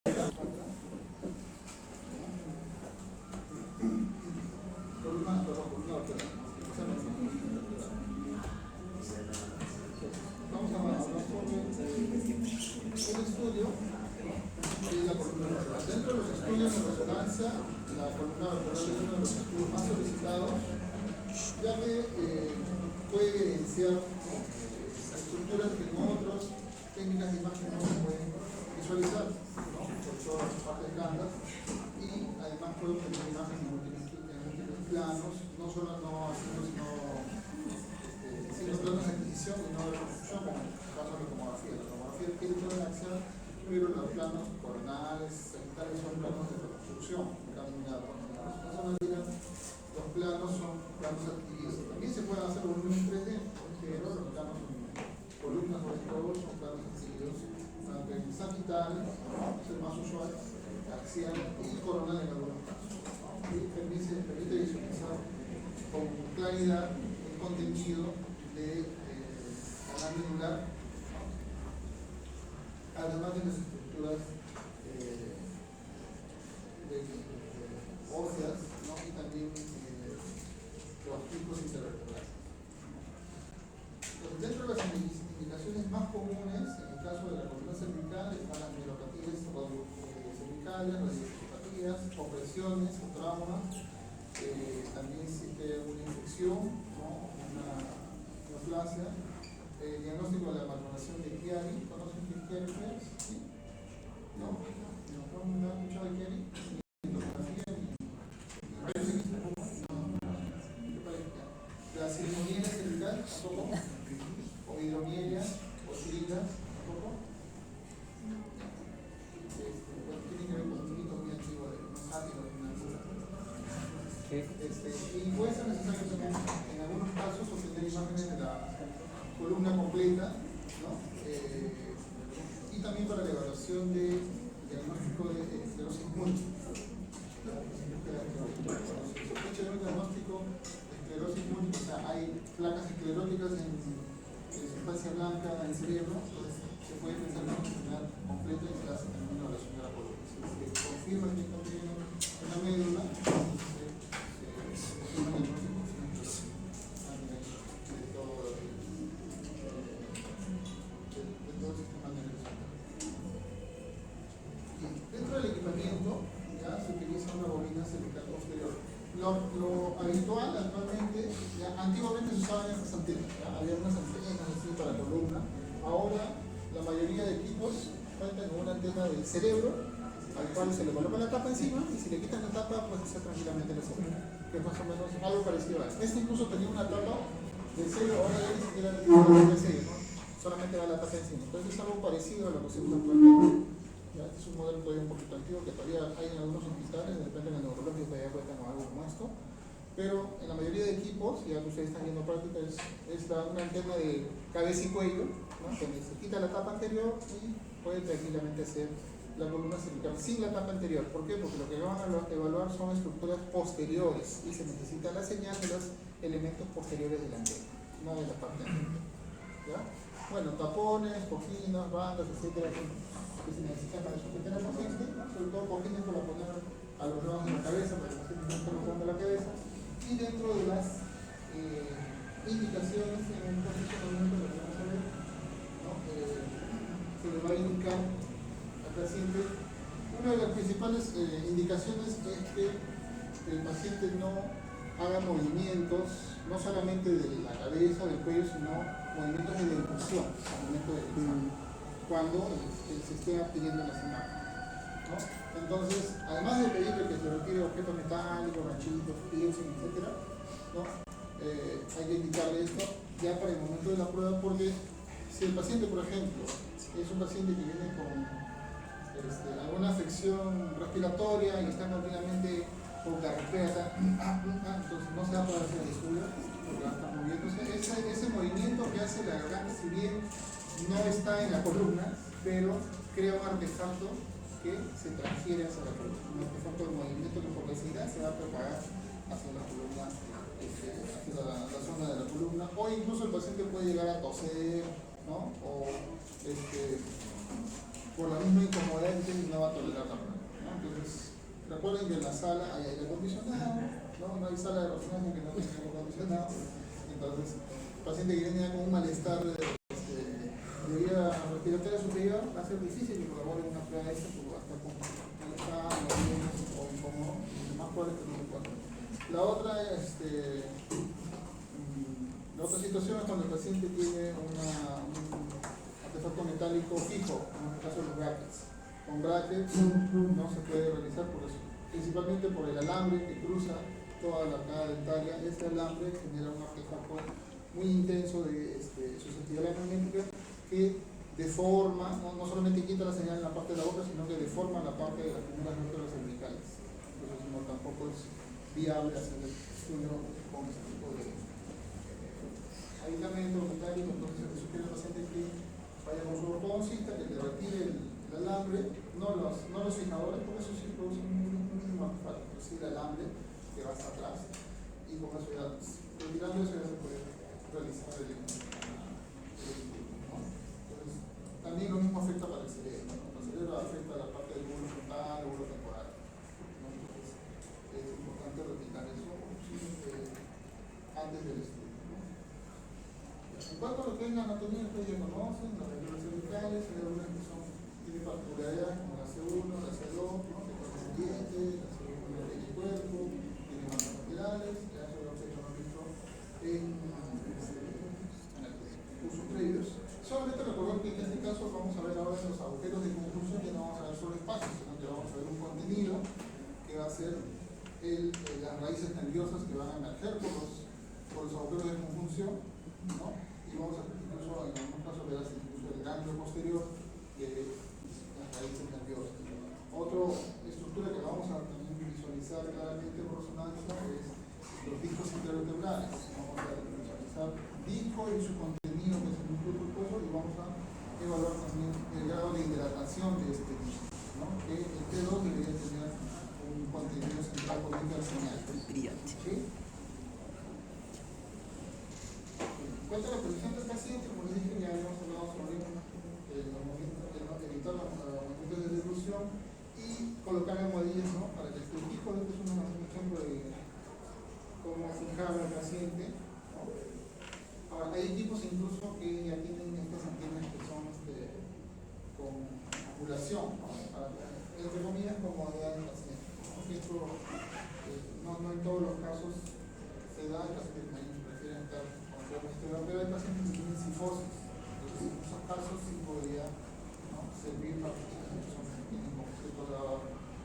Vamos a hablar sobre un estudio de la columna vertebral. Dentro de los estudios de resonancia, la columna vertebral es uno de los estudios más solicitados, ya que puede evidenciar estructuras que en otras técnicas de imagen no se pueden visualizar, ¿no? Por todas las partes blandas, y además puede obtener imágenes en múltiples planos, no solo haciendo sino planos de adquisición y no de reconstrucción, como en el caso de la tomografía. La tomografía tiene toda la acción, pero los planos coronales, sagitales son planos de reconstrucción. En cambio, la resonancia, los planos son planos adquiridos. También se pueden hacer volúmenes 3D, pero los planos son columnas, sobre todo, son planos adquiridos. Tanto el sagital, es el más usual, axial y coronal en algunos casos. Y permite visualizar con claridad el contenido de la medular, además de las estructuras óseas, ¿no? Y también los tipos intervertebrales. Dentro de las indicaciones más comunes, en el caso de la columna cervical, están las neuropatías cervicales, radiopatías, opresiones o traumas. También existe una infección, ¿no? Una neoplasia. Diagnóstico de la malformación de Chiari. ¿Conocen qué Chiari es? ¿Sí? ¿No? ¿No han escuchado de Chiari? La cirimonia cervical, ¿tampoco? O hidromielias, o sirigas, ¿tampoco? Tiene que ver con un mito muy antiguo de unos átidos de una cura. Y puede ser necesario también, en algunos casos, obtener imágenes de la columna completa, ¿no? Y también para la evaluación de diagnóstico de esclerosis múltiple. Se un diagnóstico de esclerosis múltiple, o sea, hay placas escleróticas en sustancia blanca en el cerebro, entonces se puede pensar en una enfermedad completa y se hace también una evaluación de la columna. Si se confirma que también una médula, se confirma el diagnóstico a nivel de todo el sistema nervioso. Y dentro del equipamiento ya se utiliza una bobina cervical posterior. Lo habitual actualmente, ya, antiguamente se usaban estas antenas, ¿ya? Había unas antenas así para la columna. Ahora la mayoría de equipos cuentan con una antena del cerebro al cual se le coloca la tapa encima y si le quitan la tapa puede hacer tranquilamente la cerebro, que es más o menos algo parecido a esto. Este incluso tenía una tapa de sello, ahora ya ni siquiera de sello, ¿no? Solamente va la tapa encima. Entonces es algo parecido a lo que se usa actualmente. ¿Ya? Este es un modelo todavía un poquito antiguo que todavía hay en algunos hospitales, de repente en el neurológico todavía cuentan con algo como esto, pero en la mayoría de equipos, ya que ustedes están viendo práctica, es una antena de cabeza y cuello, ¿no? Donde se quita la tapa anterior y puede tranquilamente hacer la columna cervical sin la tapa anterior. ¿Por qué? Porque lo que van a evaluar son estructuras posteriores y se necesita la señal de los elementos posteriores de la antena, no de la parte anterior. ¿Ya? Bueno, tapones, cojinas, bandas, etcétera, que se necesitan para sujetar al paciente, sobre todo cojines para poner a los lados de la cabeza, para que el paciente no esté rozando la cabeza, y dentro de las indicaciones en el posicionamiento de lo que vamos a ver, ¿no? Se le va a indicar al paciente, una de las principales indicaciones es que el paciente no haga movimientos, no solamente de la cabeza, del cuello, sino movimientos de deducción al momento del examen, cuando se esté adquiriendo las imágenes, ¿no? Entonces, además de pedirle que se retire objetos metálicos, ganchitos, piercing, etc., ¿no? Hay que indicarle esto ya para el momento de la prueba, porque si el paciente, por ejemplo, es un paciente que viene con alguna afección respiratoria y está continuamente con carraspea, entonces no se va a poder hacer el estudio porque va a estar moviéndose. Ese movimiento que hace la garganta, si bien no está en la columna, pero crea un artefacto que se transfiere hacia la columna. Un artefacto de movimiento que por necesidad se va a propagar hacia la columna, hacia la zona de la columna, o incluso el paciente puede llegar a toser, ¿no? O por la misma incomodidad que tiene no va a tolerar la prueba, ¿no? Entonces, recuerden que en la sala hay aire acondicionado, no hay sala de resonancia que no tenga aire acondicionado. Entonces, el paciente que viene ya con un malestar de vía respiratoria superior va a ser difícil que colabore en una prueba de esta porque va a estar con malestar, o incómodo, lo más probable es que no lo pueda. La otra situación es cuando el paciente tiene un artefacto metálico fijo, en este caso los brackets. Con brackets no se puede realizar por eso, principalmente por el alambre que cruza toda la caja dentaria. Este alambre genera un artefacto muy intenso de susceptibilidad magnética que deforma, no solamente quita la señal en la parte de la boca, sino que deforma la parte de las primeras vértebras cervicales. Entonces no, tampoco es viable hacer el estudio con ese tipo de aislamiento metálico. Entonces se sugiere al paciente que vaya con su ortodoncista, que le retire el alambre, no los fijadores, porque eso sí produce un mínimo artefacto, pero sí el alambre que va hasta atrás, y con eso ya, retirando eso ya se puede realizar el estudio, ¿no? Entonces, también lo mismo afecta para el cerebro, ¿no? El cerebro afecta la parte del lóbulo frontal, el lóbulo temporal, ¿no? Entonces, es importante retirar eso antes del estudio, ¿no? En cuanto a lo que es la anatomía, ustedes ya conocen, las vértebras cervicales, hay algunas que tienen particularidades como la C1, la C2, ¿no? Que tienen el diente, la C1 tiene el cuerpo, tiene bandas laterales, ya eso lo hemos visto en cursos previos. Solamente recordar que en este caso vamos a ver ahora en los agujeros de conjunción, que no vamos a ver solo espacios, sino que vamos a ver un contenido que va a ser las raíces nerviosas que van a emerger por los agujeros de conjunción, ¿no? Y vamos a incluso en algunos casos ver incluso el ganglio posterior de las raíces nerviosas. Otra estructura que vamos a también visualizar claramente por resonancia es los discos intervertebrales. Vamos a visualizar disco y su contenido, que es el núcleo pulposo, y vamos a evaluar también el grado de hidratación de este disco, ¿no? Que el T2 debería tener un contenido central con interseñal. ¿Sí? En cuanto a la posición del paciente, como les dije, ya habíamos hablado sobre evitar los movimientos de dilución y colocar almohadillas, ¿no? Para que esté fijo. Este es un ejemplo de cómo fijar al paciente, ¿no? Ahora, hay equipos incluso que ya tienen estas antenas que son con angulación, ¿no? Para, entre comillas, comodidad del paciente, ¿no? Esto no en todos los casos se da, el paciente prefiere estar con pero hay pacientes que tienen cifosis. Entonces, en esos casos sí podría, ¿no? Servir para pacientes que tienen como cierto grado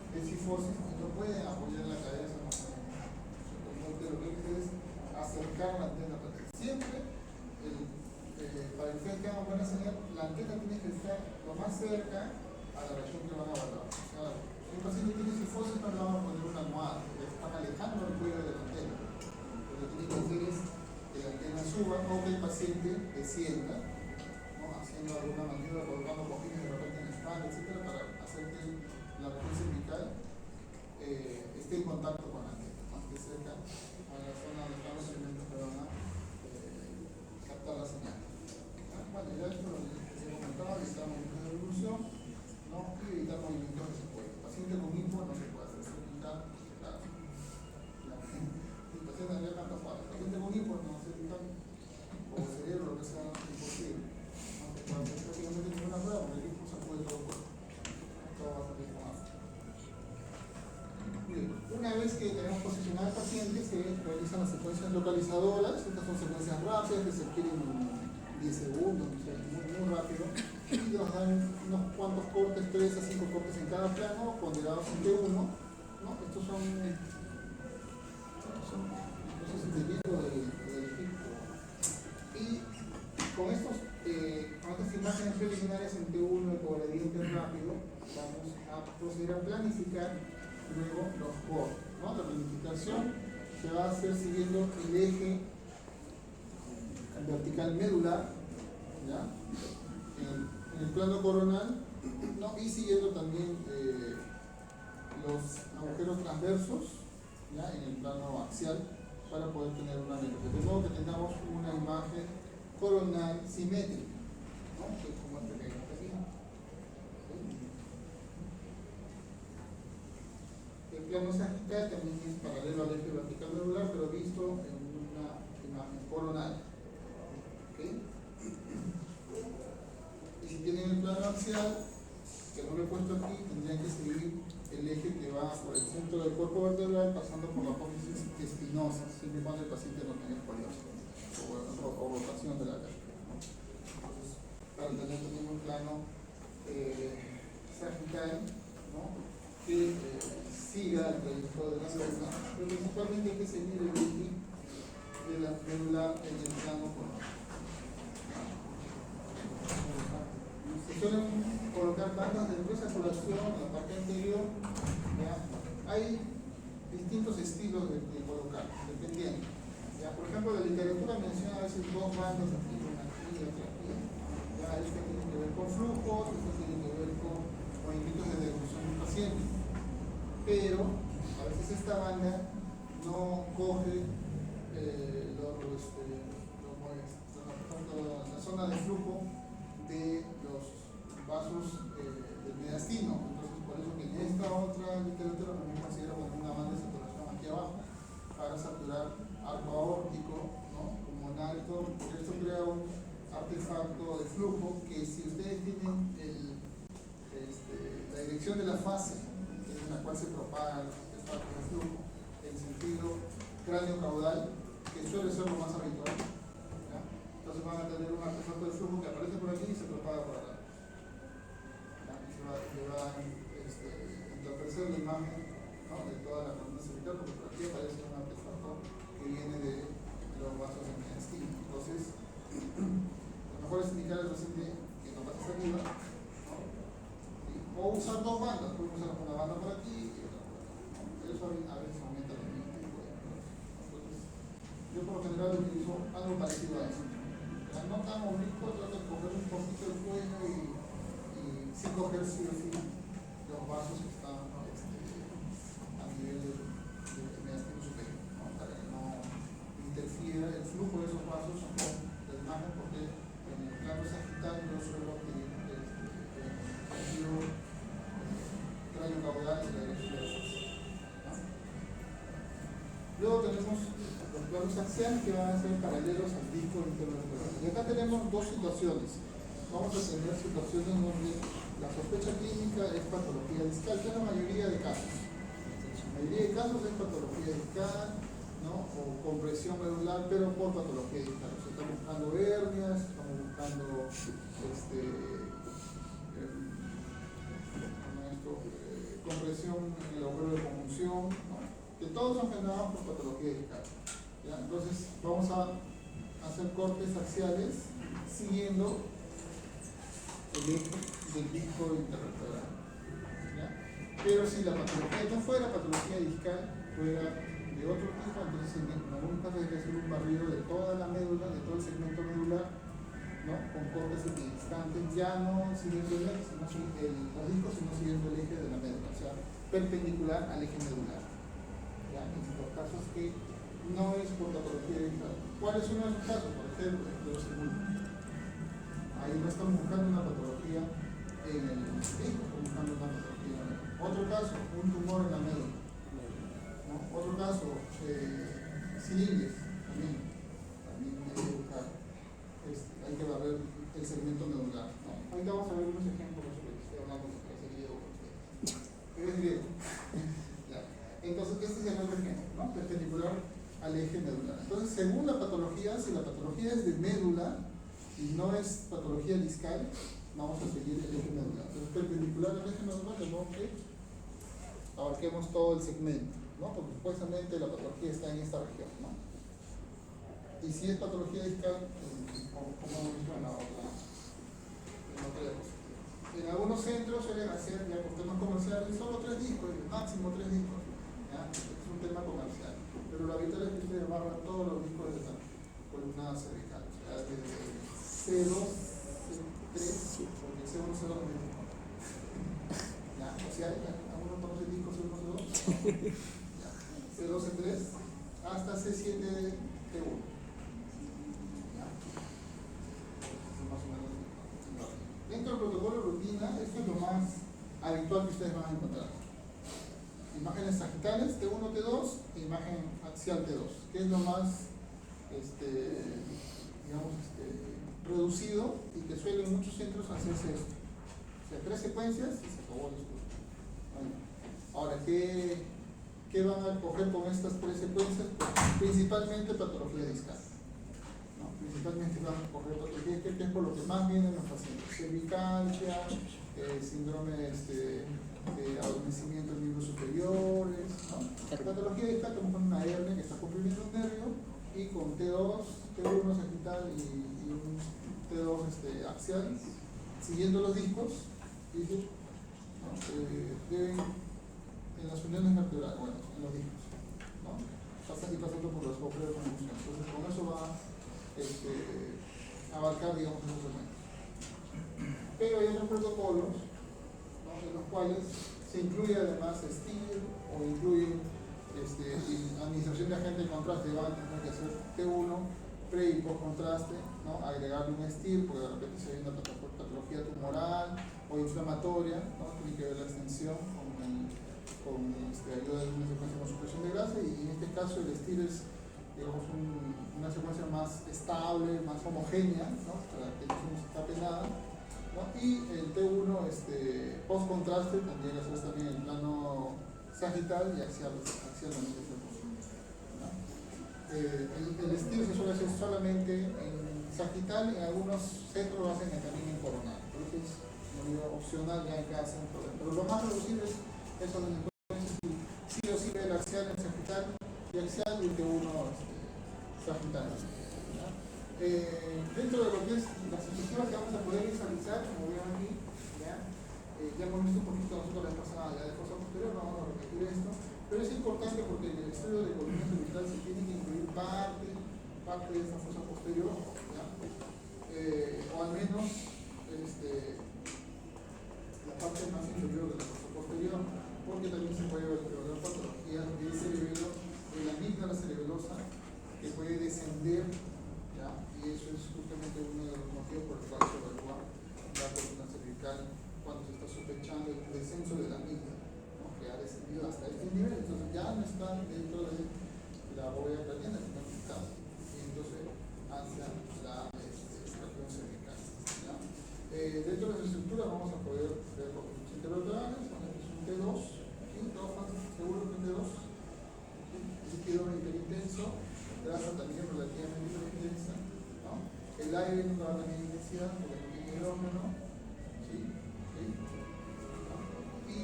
de cifosis y no pueden apoyar la cabeza, ¿no? Entonces, lo que hay que hacer es acercar la antena para que siempre, para que ustedes tengan buena señal, la antena tiene que estar lo más cerca a la región que van a evaluar. O sea, si un paciente tiene cifosis, no le vamos a poner una almohada, le están alejando el cuello de la antena. Lo que tiene que hacer es que la antena suba o que el paciente descienda, ¿no? Haciendo alguna maniobra, colocando cojines de repente en la espalda, etc., para hacer que la región cervical esté en contacto con la antena, más que cerca a la zona de los elementos que van a captar la señal. Bueno, ya esto lo que se ha comentado, evitar movimientos de revolución, ¿no? Y evitar movimientos de secuela. El paciente con hipo no se puede hacer cervical, claro. El paciente había tanto para el paciente con hipo no se cervical, o cerebro, lo que sea, imposible. No se puede hacer prácticamente ninguna prueba porque el hipo se puede todo el cuerpo. Todo va a salir con agua. Bien, una vez que tenemos posicionado al paciente, se realizan las secuencias localizadoras. Estas son secuencias rápidas que se adquieren en 10 segundos, o sea, muy rápido, y nos dan unos cuantos cortes, 3 a 5 cortes en cada plano, ponderados en T1, ¿no? Estos son los entendimientos del equipo. Y con estas imágenes preliminares en T1 de gradiente rápido, vamos a proceder a planificar luego los cortes, ¿no? La planificación se va a hacer siguiendo el eje vertical medular, ¿ya? En el plano coronal, ¿no? Y siguiendo también los agujeros transversos, ¿ya? En el plano axial, para poder tener una metodología. De modo que tengamos una imagen coronal simétrica, ¿no? Que es como este que vemos aquí. ¿Sí? plano sagital también es paralelo al eje vertical medular, pero visto en una imagen coronal. ¿Okay? Y si tienen el plano axial, que no lo he puesto aquí, tendrían que seguir el eje que va por el centro del cuerpo vertebral, pasando por la apófisis espinosa, siempre y cuando el paciente no tenga escoliosis o rotación de la vértebra, ¿no? Entonces, para tener también un plano sagital, ¿no? Que siga el trayecto de la médula, pero principalmente hay que seguir el eje de la médula en el plano coronal. Se suelen colocar bandas de gruesa coloración en la parte anterior. ¿Ya? Hay distintos estilos de colocar, dependiendo. ¿Ya? Por ejemplo, la literatura menciona a veces dos bandas aquí, una aquí y otra aquí. ¿Ya? Este tiene que ver con flujo, este tiene que ver con movimientos de devolución del paciente. Pero a veces esta banda no coge la zona de flujo de los vasos del mediastino. Entonces, por eso que en esta otra literatura también considera poner una banda de saturación aquí abajo para saturar arco aórtico, ¿no? Como en alto, porque esto crea un artefacto de flujo que si ustedes tienen la dirección de la fase en la cual se propaga el artefacto de flujo en sentido cráneo-caudal, que suele ser lo más habitual, ¿ya? Entonces van a tener un artefacto de flujo que aparece por aquí y se propaga por acá. Le va a entorpecer la imagen, ¿no? De toda la columna cervical, porque por aquí aparece un artefacto que viene de los vasos del mediastino. Entonces, lo mejor es indicar al paciente que no pasa arriba, ¿no? O usar dos bandas, pueden usar una banda por aquí y otra por aquí, ¿no? Eso a veces aumenta la movimiento. Entonces, yo por lo general utilizo algo parecido a eso. No tan oblicuo, trato de coger un poquito el cuello y sin coger sí o sí los vasos que están a nivel del mediastino superior, ¿no? Para que no interfiera el flujo de esos vasos con la imagen, porque en el plano sagital yo suelo pedir el sentido cráneo-caudal y la dirección de la fase, ¿no? Luego tenemos los planos axiales que van a ser paralelos al disco intervertebral. Y acá tenemos dos situaciones. Vamos a tener situaciones donde la sospecha clínica es patología discal, que es la mayoría de casos. La mayoría de casos es patología discal, ¿no? O compresión medular, pero por patología discal. O sea, estamos buscando hernias, estamos buscando compresión en el agujero de conjunción, ¿no? Que todos son generados por patología discal. ¿Ya? Entonces vamos a hacer cortes axiales siguiendo el eje del disco intervertebral. ¿Ya? Pero si la patología no fuera patología discal, fuera de otro tipo, entonces en algunos casos hay que hacer un barrido de toda la médula, de todo el segmento medular, ¿no? Con cortes equidistantes, ya no siguiendo el eje, los discos, sino siguiendo el eje de la médula, o sea, perpendicular al eje medular. ¿Ya? En los casos que no es por patología discal. ¿Cuál es uno de esos casos? Por ejemplo, el segundo. Ahí no estamos buscando una patología en el disco, estamos buscando una patología en el médula. Otro caso, un tumor en la médula, ¿no? Otro caso, cilindres, también hay que buscar, hay que barrer el segmento medular, ¿no? Ahorita vamos a ver unos ejemplos de eso que estoy hablando porque es griego con ustedes. Es griego. Entonces, este es el otro ejemplo, ¿no? Perpendicular al eje medular. Entonces, según la patología, si la patología es de médula y no es patología discal, vamos a seguir el eje medular. Entonces, perpendicular al eje medular, de modo que abarquemos todo el segmento, ¿no? Porque supuestamente la patología está en esta región, ¿no? Y si es patología discal, como hemos visto en la otra diapositiva. En algunos centros suelen hacer, ya por temas comerciales, solo 3 discos, máximo 3 discos. ¿Ya? Es un tema comercial. Pero lo habitual es que ustedes barran todos los discos de la columna cervical. O sea, desde C2, C3, porque C1, C2 no me dijo. ¿Ya? O sea, ¿alguno conoce el disco C1, C2? ¿Ya? C2, C3, hasta C7, T1. ¿Ya? Más o menos. Dentro del protocolo de rutina, esto es lo más habitual que ustedes van a encontrar. imágenes sagitales T1, T2 e imagen axial T2, que es lo más digamos, reducido y que suele en muchos centros hacerse esto. O sea, 3 secuencias y se acabó el estudio. Bueno, ahora, ¿qué van a coger con estas 3 secuencias? Pues, principalmente patología discal. ¿No? Principalmente van a coger patología discal, que es por lo que más vienen los pacientes. Cervicalgia, síndrome de adormecimiento en miembros superiores, ¿no? Patología discal, como con una hernia que está comprimiendo un nervio, y con T2, T1 sagital y un T2 axial, siguiendo los discos, ¿no? Deben, en las uniones vertebrales, bueno, en los discos, ¿no? Pasando por los cofres de convulsión. Entonces, con eso va a abarcar, digamos, esos elementos. Pero hay otros protocolos, ¿no? En los cuales se incluye además STIR o incluye administración de agente de contraste. Van a tener que hacer T1, pre y post contraste, ¿no? Agregarle un STIR, porque de repente se ve una patología tumoral o inflamatoria, ¿no? Tiene que ver la extensión con ayuda de una secuencia con supresión de grasa, y en este caso el STIR es, digamos, una secuencia más estable, más homogénea, ¿no? Para que no se tape nada, ¿no? Y el T1 post contraste tendría que hacer también el plano sagital y axialmente, ¿no? El STIR se suele hacer solamente en sagital, en algunos centros lo hacen también en coronal, pero eso es opcional ya en cada centro. Pero lo más reducible es eso, donde sí o sí el axial en sagital y axial y el T1 sagital. Dentro de lo que es las estructuras que vamos a poder visualizar, como ven aquí, ya hemos visto un poquito nosotros la vez pasada la de fosa posterior, no vamos a repetir esto, pero es importante porque en el estudio de columna cervical se tiene que incluir parte de esta fosa posterior, o al menos la parte más inferior de la fosa posterior, porque también se puede ver patología del cerebelo, de la amígdala cerebelosa, que puede descender, ¿ya? Y eso es justamente uno de los motivos por los cuales se evalúa la columna cervical cuando se está sospechando el descenso de la amígdala, ¿no? Que ha descendido hasta este nivel, entonces ya no está dentro de la bóveda craniana, sino que está, y entonces hacia la región cervical, ¿ya? Dentro de las estructuras vamos a poder ver los intervertebrales, es un T2, ¿sí? Todos más seguros que T2, ¿sí? Líquido interintenso, grasa también relativamente interintensa, ¿no? El aire no va a tener intensidad porque no tiene hidrógeno, ¿sí? Y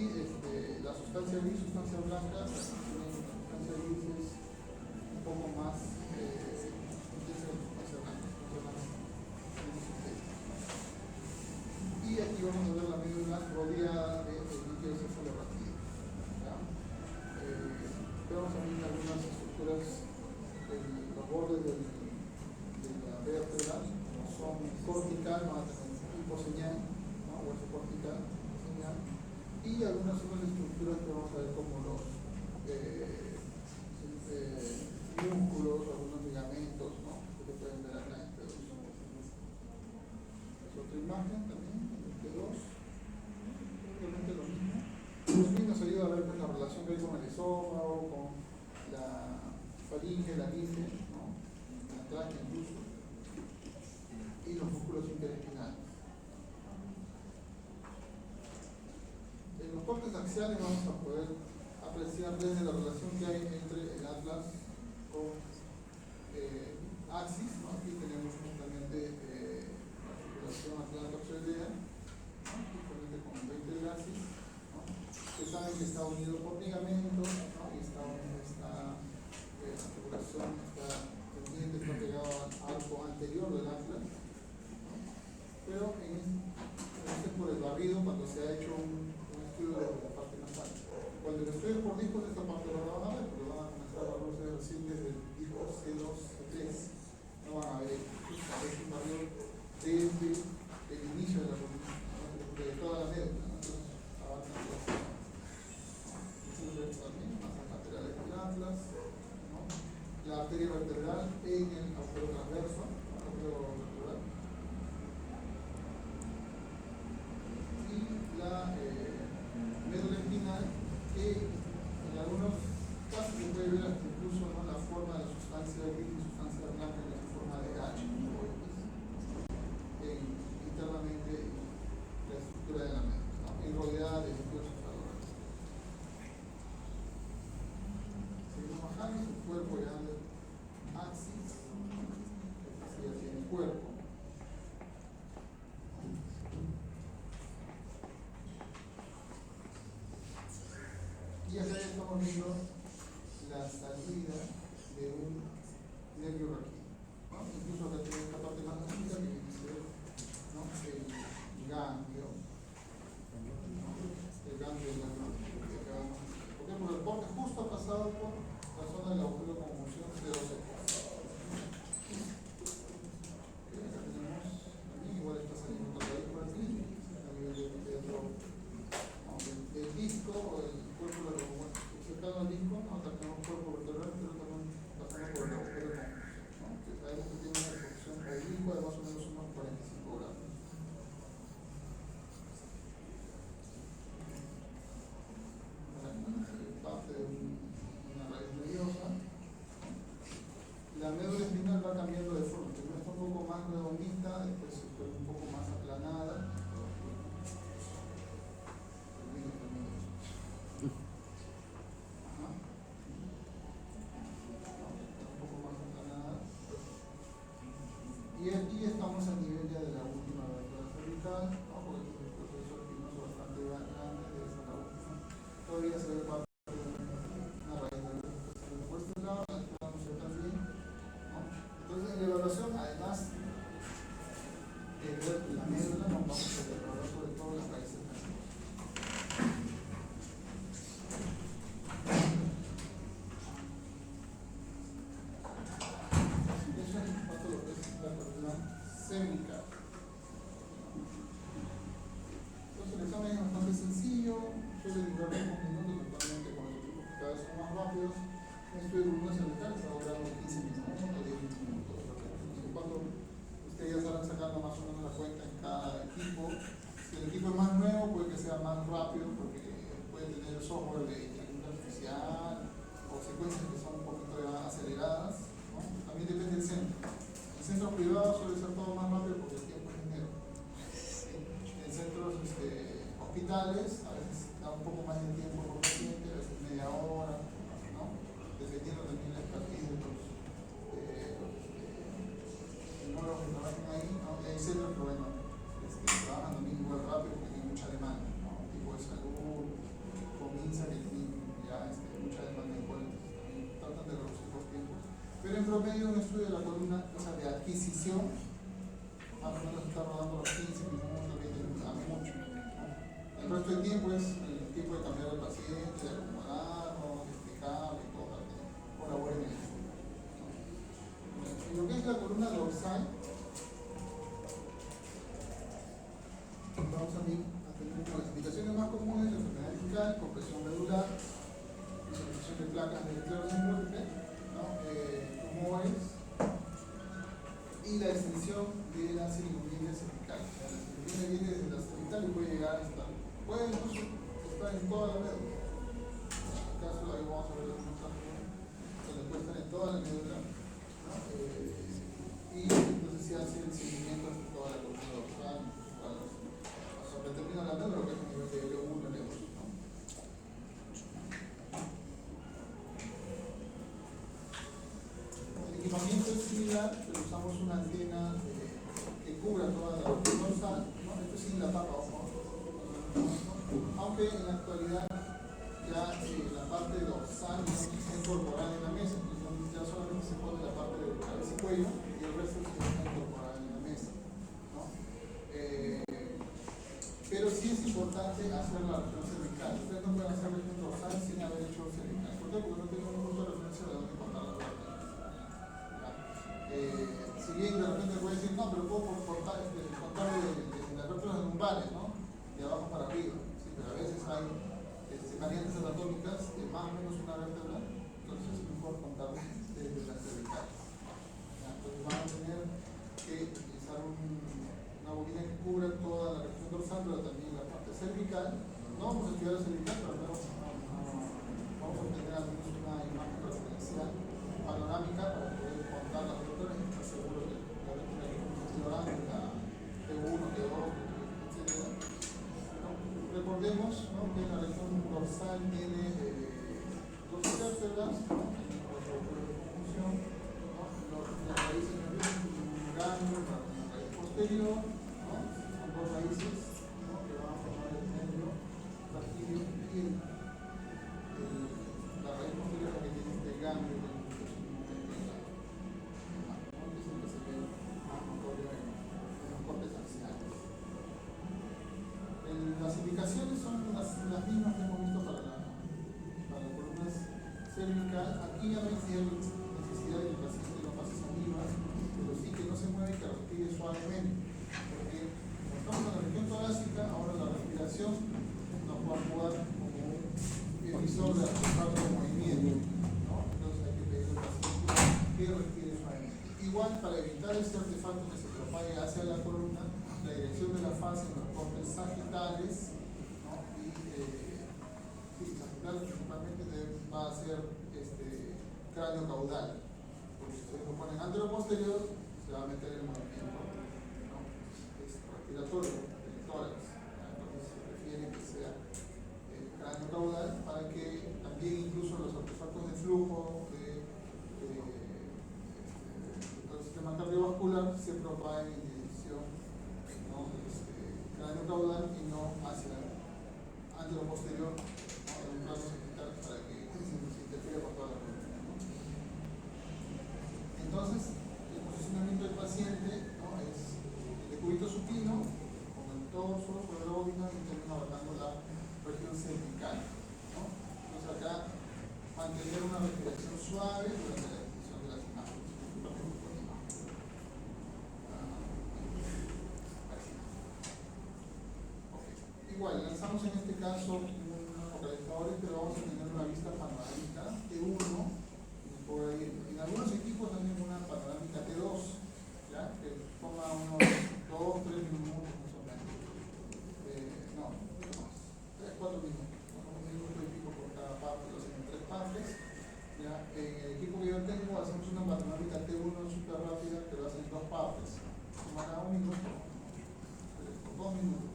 la sustancia gris, sustancia blanca, la sustancia gris es un poco más intensa que la sustancia blanca, y aquí vamos a ver la médula rodeada de líquido cefalorraquídeo. Vamos a ver algunas estructuras los bordes de la vértebra, como son cortical, van a tener hiposeñal, ¿no? Hueso cortical, señal, y algunas otras estructuras que vamos a ver como los músculos, algunos ligamentos, ¿no? Que se pueden ver acá en T2. Es otra imagen también, en T2, obviamente lo mismo. También nos ayuda a ver pues, la relación que hay con el esófago, con la faringe, la linfe, ¿no? La tráquea incluso, y los músculos interespinales. En los cortes axiales vamos a poder apreciar desde la relación que hay entre el atlas con axis, ¿no? Aquí tenemos justamente la articulación atlanto-axoidea, ¿no? Justamente con 20 del axis, ¿no? Que saben que está unido por ligamentos, ¿no? Y esta articulación está pendiente, está pegado al arco anterior del atlas, ¿no? Pero este es por el barrido cuando se ha hecho un estudio de la parte nasal. Cuando el estudio es por discos, esta parte no la van a ver, porque van a comenzar a verse recién desde el disco C2, C3. No van a ver un barrido desde el inicio de la columna, ¿no? De toda la médula, ¿no? Entonces avanzan los también, masas laterales del atlas, ¿no? La arteria vertebral en el agujero transverso, agujero vertebral. Y la médula espinal que en la ver hasta incluso, ¿no?, la forma de la sustancia gris y sustancia blanca, que es en forma de H, internamente la estructura de la médula, ¿no?, y rodeada de diversos valores. Seguimos bajando, el cuerpo ya de axis, así ya tiene el cuerpo. Y acá ya estamos viendo la salida de un nervio raquídeo, ¿no? Incluso acá tenemos esta parte más básica que viene a ser, ¿no?, el ganglio, ¿no?, el ganglio de la mano. ¿Por qué? Porque justo ha pasado por la zona del agujero de conjunción C12. Acá tenemos, también igual está saliendo otra raíz por aquí, a nivel de otro, ¿no?, del disco o del cuerpo de la columna. Cercano al disco, ¿no?, acá tenemos cuerpo vertebral, pero también pasamos por el agujero de conjunción, ¿no?, que sabemos que tiene una posición oblicua de más o menos unos 45 grados. Parte de una raíz nerviosa. La médula espinal va cambiando de forma, primero está un poco más redondita, después se vuelve un poco más aplanada. Y aquí estamos a nivel ya de la última vértebra cervical, ¿no?, porque es un proceso espinoso bastante grande de esta última. Todavía se ve parte de una raíz nerviosa por este lado, vamos a también, ¿no? Entonces, en la evaluación, además de ver la médula, nos vamos a evaluar sobre todo las raíces nerviosas. Eso es en cuanto a lo que es la columna cervical. Entonces el examen es bastante sencillo, suele durar unos minutos, actualmente con los equipos que cada vez son más rápidos. Un estudio de columna cervical está durando 15 minutos o 10 minutos. Entonces, cuando ustedes ya estarán sacando más o menos la cuenta en cada equipo, si el equipo es más nuevo, puede que sea más rápido porque puede tener el software de inteligencia artificial o secuencias que son un poquito ya aceleradas, ¿no? También depende del centro. En centros privados suele ser todo más rápido porque el tiempo es dinero. En centros hospitales a veces da un poco más de tiempo por paciente, a veces media hora, ¿no?, dependiendo también la expertise de los neurólogos que trabajan ahí, ¿no? Y hay centros que, bueno, trabajan también igual rápido porque tienen mucha demanda, ¿no?, tipo de salud, comienza que tienen ya mucha demanda igual, también tratan de reducir los tiempos. Pero en promedio un estudio de la columna, o sea, de adquisición, más o menos está rodando los 15 minutos, 20 minutos, a mucho, ¿no? El resto del tiempo es el tiempo de cambiar al paciente, de acomodarlo, de explicarlo y todo, para que colabore en el estudio, ¿no? En lo que es la columna dorsal, vamos a tener las indicaciones más comunes: enfermedad discal, compresión medular, visualización de placas del esclerosis múltiple, ¿no?, tumores y la extensión de la silicomidia cervical. La silicomidia viene desde la cervical y puede llegar hasta, puede incluso estar en toda la médula. En este caso, ahí vamos a ver algunos casos donde puede estar en toda la médula, ¿no? Y entonces se hace el seguimiento hasta toda la columna dorsal, hasta que termina la médula, que es el nivel de L1, L2, ¿no? El equipamiento es similar, pero usamos una antena que cubra toda la dorsal, ¿no? Esto es sin la tapa, aunque en la actualidad ya la parte dorsal no está incorporada en la mesa, entonces ya solamente se pone la parte de cabeza y cuello y el resto se está incorporada en la mesa, ¿no? Pero sí es importante hacer la región cervical. Ustedes no pueden hacer la región dorsal sin haber hecho cervical. ¿Por qué? Porque no tienen un punto de referencia de dónde cortar la parte. Si bien de repente puede decir, no, pero puedo contar de las vértebras lumbares, ¿no?, de abajo para arriba. Sí, pero a veces hay variantes anatómicas de más o menos una vértebra, entonces es mejor contar desde la cervical. Entonces van a tener que utilizar una bobina que cubra toda la región dorsal, pero también la parte cervical. No vamos a estudiar la cervical, pero vamos a tener al menos una imagen referencial axilas, ¿no? Las raíces también, un ganglio, una raíz posterior, ¿no? Son dos raíces, ¿no? Que van a formar el nervio raquídeo y la raíz posterior que tiene este ganglio que es el que se ve más notorio en los cortes axiales. Las indicaciones son las mismas que hemos visto para la columna cervical. Aquí ya no hay necesidad de que el paciente no pase saliva, pero sí que no se mueve y que respire suavemente. Porque como estamos en la región torácica, ahora la respiración nos va a jugar como un emisor de artefacto de movimiento, ¿no? Entonces hay que pedirle al paciente que respire suavemente. Igual, para evitar este artefacto que se propague hacia la columna, la dirección de la fase en los cortes sagitales, ¿no? Y sagitales principalmente va a ser cráneo caudal, porque si ustedes lo ponen antero-posterior se va a meter el movimiento, ¿no? Respiratorio del tórax, entonces se prefiere que sea cráneo caudal para que también incluso los artefactos de flujo del sistema cardiovascular se propaguen en dirección, ¿no? Cráneo caudal y no hacia antero-posterior, ¿no? En un caso sagital para que se interfiera con toda la columna, ¿no? Entonces, el posicionamiento del paciente, ¿no? Es el decúbito supino con el torso sobre el óbito y termina abarcando la región cervical, ¿no? Entonces acá mantener una respiración suave durante la ejecución de las imágenes. Igual, lanzamos en este caso unos focalizadores, pero vamos a tener una vista panorámica T1, en algunos equipos también una panorámica T2, ¿ya? Que toma unos 2-3 minutos más o menos. No, más, 3-4 minutos, un minuto y pico por cada parte, lo hacen en 3 partes. ¿Ya? En el equipo que yo tengo hacemos una panorámica T1 súper rápida, que lo hacen en 2 partes. Toma cada 1 minuto, 2 minutos.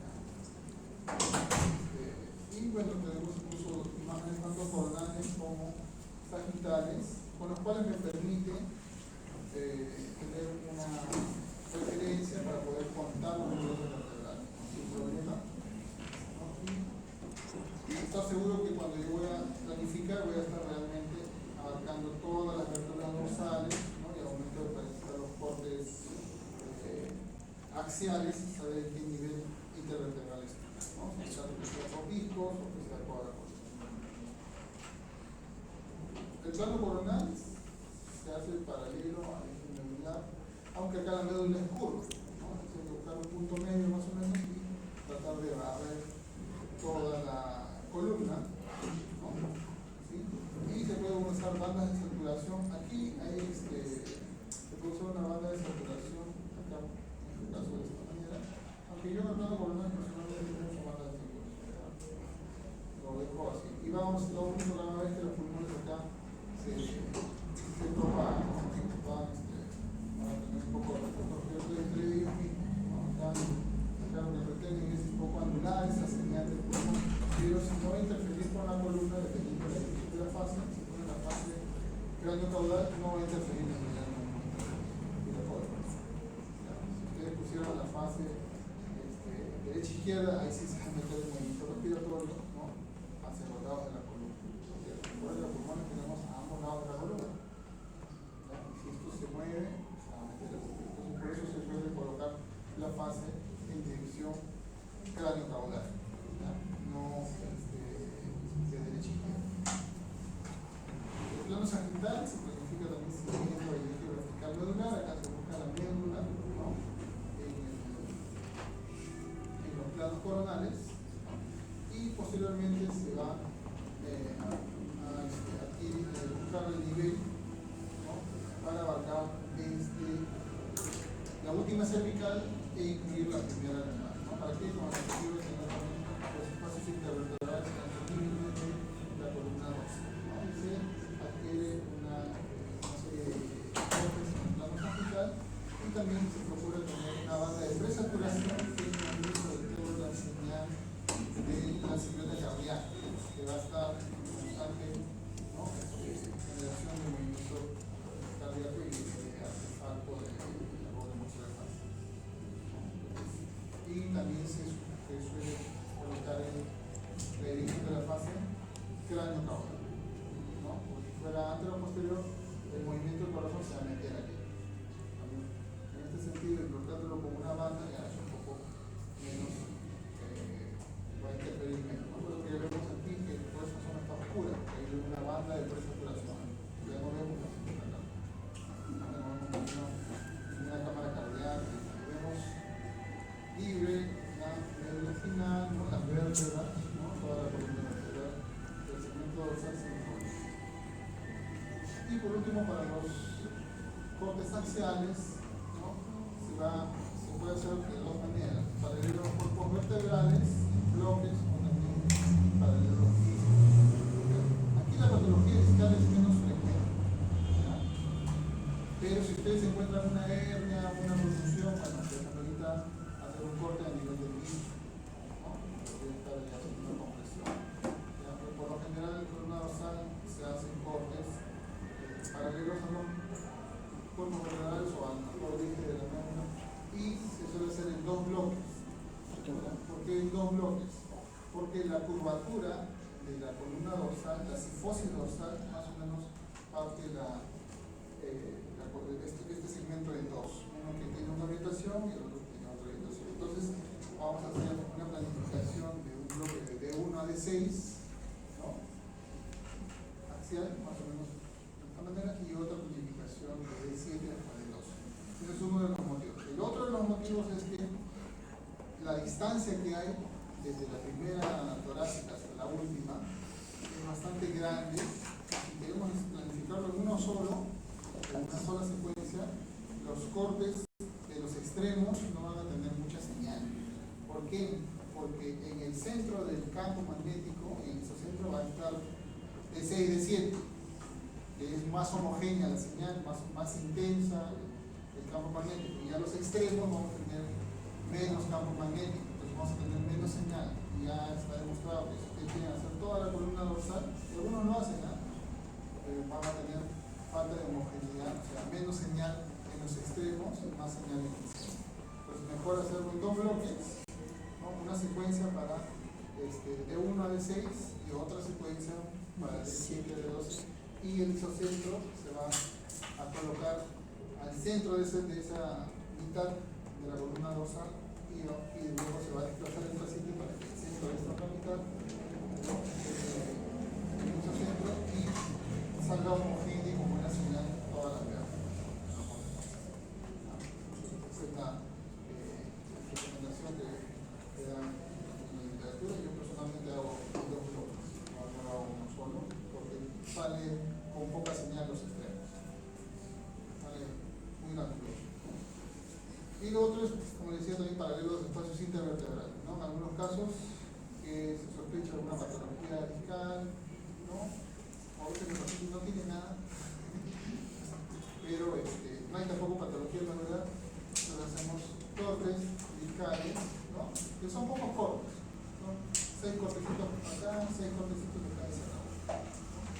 Y bueno, tenemos incluso imágenes tanto coronales como sagitales, con los cuales me permite tener una referencia para poder contar los números vertebrales sin problema, ¿no? Y estar seguro que cuando yo voy a planificar voy a estar realmente abarcando todas las vértebras dorsales, ¿no? Y al momento de precisar los cortes axiales, saber en qué nivel intervertebral está, ¿no? Si está con discos o si está cuadrado. El plano coronal se hace paralelo al eje medular, aunque acá la médula es curva, ¿no? Entonces hay que buscar un punto medio más o menos y tratar de barrer toda la columna, ¿no? ¿Sí? Y se puede usar bandas de circulación. Aquí hay se puede usar una banda de circulación, acá en este caso de esta manera, aunque yo en el plano coronal personalmente no uso bandas de circulación, lo dejo así. Y vamos, lo único que van a ver es que los pulmones acá se propagan, van a tener un poco de retorno entre ellos mismos, ¿no? Acá lo que pretenden es un poco anular esa señal del pulmón, pero si no interferir con la columna, dependiendo de la dirección de la fase, si pone la fase cráneo caudal, no va a interferir en el respiratorio. Si ustedes pusieran la fase derecha-izquierda, ahí sí se va a meter el movimiento respiratorio, ¿no? Hacia los lados de la columna. Por eso los pulmones tenemos a ambos lados de la columna. ¿Ya? Y si esto se mueve, se va a meter el movimiento. Entonces, por eso se suele colocar la fase en dirección cráneo-caudal, no de derecha a izquierda. El plano sagital se planifica también siguiendo el eje vertical medular. Acá se busca la médula, ¿no? En los planos coronales, ¿no? Y posteriormente se va buscar el nivel, ¿no? Para abarcar desde la última cervical e incluir la primera lumbar, ¿no? Para que con el objetivo de tener también los espacios intervertebrales en la columna dorsal, ¿no? Y se adquiere una serie de cortes en el plano sagital y también se procura tener una banda de presaturación que incluye sobre todo la señal de la silueta cardíaca, que va a estar constante, ¿no? también se suele colocar el inicio de la fase cráneo caudal, ¿no? Como si fuera antero o posterior, el movimiento del corazón se va a meter aquí. En este sentido, colocándolo como una banda ya es un poco menos, va a interferir menos, ¿no? Por lo que ya vemos aquí que toda esa zona está oscura, hay una banda de presaturación, ya no vemos la acá. Una cámara cardíaca, vemos libre, la médula final, ¿no? Las vértebras, ¿no? Toda la columna vertebral, el segmento dorsal central. Y por último, para los cortes axiales, ¿no? Se puede hacer de dos maneras: paralelo a los cuerpos vertebrales, bloques, o también paralelo a los discos. Aquí la patología discal es menos frecuente, ¿ya? Pero si ustedes encuentran una hernia, una protrusión, bueno, se necesita hacer un corte a nivel del disco, ¿no? Debe estar ya haciendo una compresión. ¿Ya? Pero por lo general, en columna dorsal se hacen cortes paralelos a los cuerpos vertebrales o al origen de la médula, y se suele hacer en dos bloques. ¿Por qué en dos bloques? Porque la curvatura de la columna dorsal, la sifosis dorsal, más o menos parte este segmento en dos, uno que tiene una orientación y el otro que tiene otra orientación. Entonces vamos a hacer una planificación de un bloque de D1 a D6, ¿no? Axial, más o menos de esta manera, y otra planificación de D7 a D2. Ese es uno de los motivos. El otro de los motivos es que la distancia que hay desde la primera torácica hasta la última es bastante grande. Si queremos planificarlo en uno solo, en una sola secuencia, los cortes de los extremos no van a tener mucha señal. ¿Por qué? Porque en el centro del campo magnético, en ese centro va a estar D6, D7, que es más homogénea la señal, más intensa el campo magnético. Y a los extremos vamos a tener menos campo magnético, entonces vamos a tener menos señal. Y ya está demostrado que si ustedes quieren hacer toda la columna dorsal, y algunos lo hacen, ¿no? Van a tener falta de homogeneidad, o sea, menos señal en los extremos y más señal en el centro. Pues mejor hacerlo en dos bloques, ¿no? Una secuencia para D1 a D6 y otra secuencia para D7 a D12, y el isocentro se va a colocar al centro de esa mitad de la columna dorsal, y luego se va a desplazar el paciente para que el centro de esta otra mitad, ¿no? El isocentro, y salga homogéneo como una señal toda la vea. Esa es la recomendación que da en la literatura. Yo personalmente hago dos bloques, no hago uno solo, porque sale con poca señal los extremos. Sale muy rápido. Y lo otro es, como decía, también paralelo a los espacios intervertebrales, ¿no? En algunos casos que se sospecha de una patología discal, ¿no? A veces el paciente no tiene nada, pero no hay tampoco patología en la verdad. Entonces hacemos cortes discales, ¿no? Que son poco cortos, ¿no? 6 cortecitos acá, 6 cortecitos acá y se acabó, ¿no?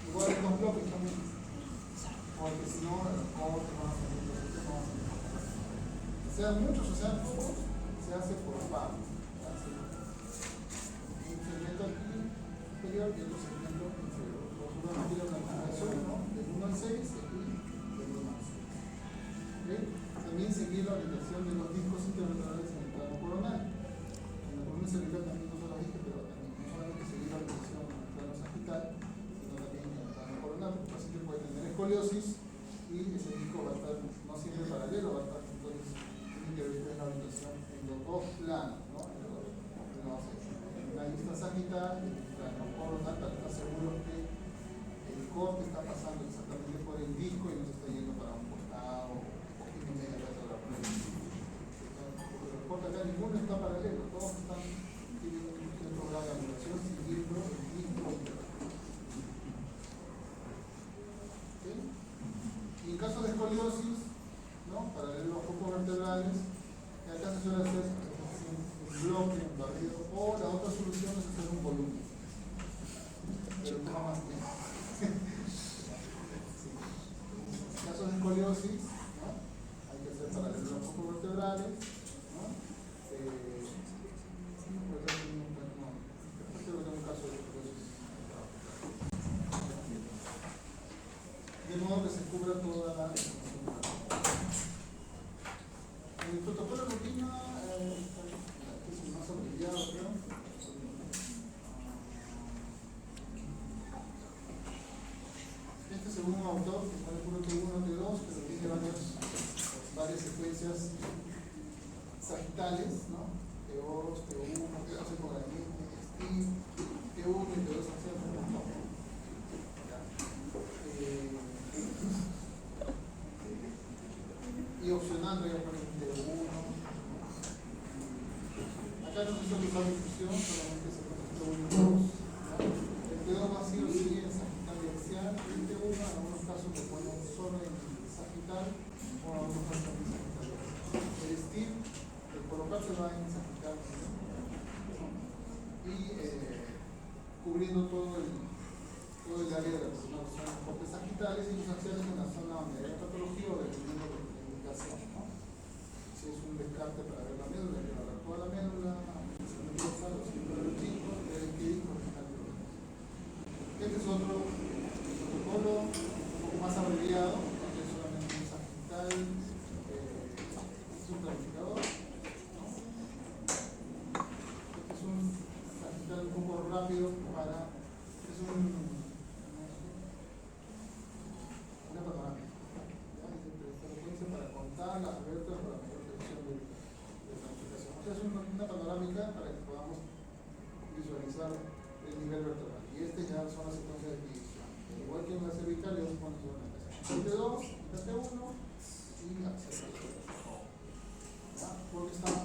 Igual en dos bloques también, porque si no, los cortes van a salir, los cortes no van a salir. Sean muchos o sean pocos, se hace por pago. Un segmento aquí superior y otro segmento inferior. Nosotros aquí la planificación, ¿no? Del 1 al 6 y aquí del 1 al 6. ¿Okay? También seguir la orientación de los discos intervertebrales en el plano coronal. En la columna cervical también no se lo dije, pero también no solamente seguir la orientación en el plano sagital, sino también en el plano coronal, porque el paciente puede tener escoliosis y ese disco va a estar, no siempre paralelo, va a estar entonces que ver la orientación en los dos planos, ¿no? En la vista sagital, en el plano coronal, para estar seguros que el corte está pasando exactamente por el disco y no se está yendo para un costado o tiene media metro de la frente. Porque los cortes acá ninguno está paralelo, todos tienen un centro de angulación siguiendo el disco interno. ¿Okay? Y en caso de escoliosis, ¿no? Paralelo a los grupos vertebrales, que acá se suele hacer un bloque, un barrido, o la otra solución es hacer un volumen. Pero toma más tiempo. Sí. En casos de escoliosis, ¿no? Hay que hacer paralelo a los grupos vertebrales, ¿no? que se cubra toda la información. El protocolo de rutina es más abreviado, creo. Este según un autor que pone puro T1, T2, pero tiene varias secuencias sagitales, ¿no? T2, T1, T2 separadamente, STIR, T1 y T2 axial. Y opcional voy a poner T1. Acá no se suele usar difusión, solamente se pone T1 y T2. El T2 vacío sigue en sagital y axial. El T1 en algunos casos lo ponen solo en sagital o en algunos casos en sagital. El STIR, el colocarse va en sagital, ¿no? Y cubriendo todo el área de la columna son los cortes sagitales y los axiales en la zona donde hay patología o dependiendo de la indicación, ¿no? Si es un descarte para ver la médula, hay que ver toda la médula, si no pasa, los chicos, deben que ir con el cálculo. Este es otro protocolo un poco más abreviado, donde es solamente un sagital, es un planificador, ¿no? Este es un sagital un poco rápido para, es una panorámica, para contar las alertas para mayor presión de planificación. O sea, es una panorámica para que podamos visualizar el nivel vertebral. Y este ya son las secuencias de división. Igual que en la cervical, yo pongo sobre la casa. T2, T1 y axial. Porque están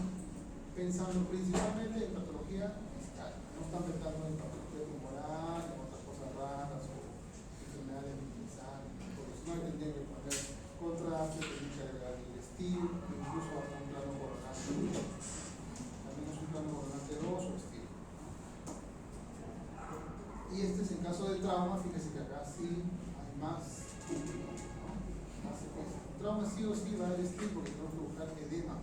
pensando principalmente en patología discal. No están pensando en patología tumoral, en otras cosas raras o enfermedades minimizantes. Porque si no tendrían que poner contraste, tendrían que agregar el estilo, incluso hasta un plano coronal. También es un plano coronal T2 o estilo. Y este es en caso de trauma, fíjense que acá sí hay más secuencias. El trauma sí o sí va a haber estilo porque tenemos que buscar edema.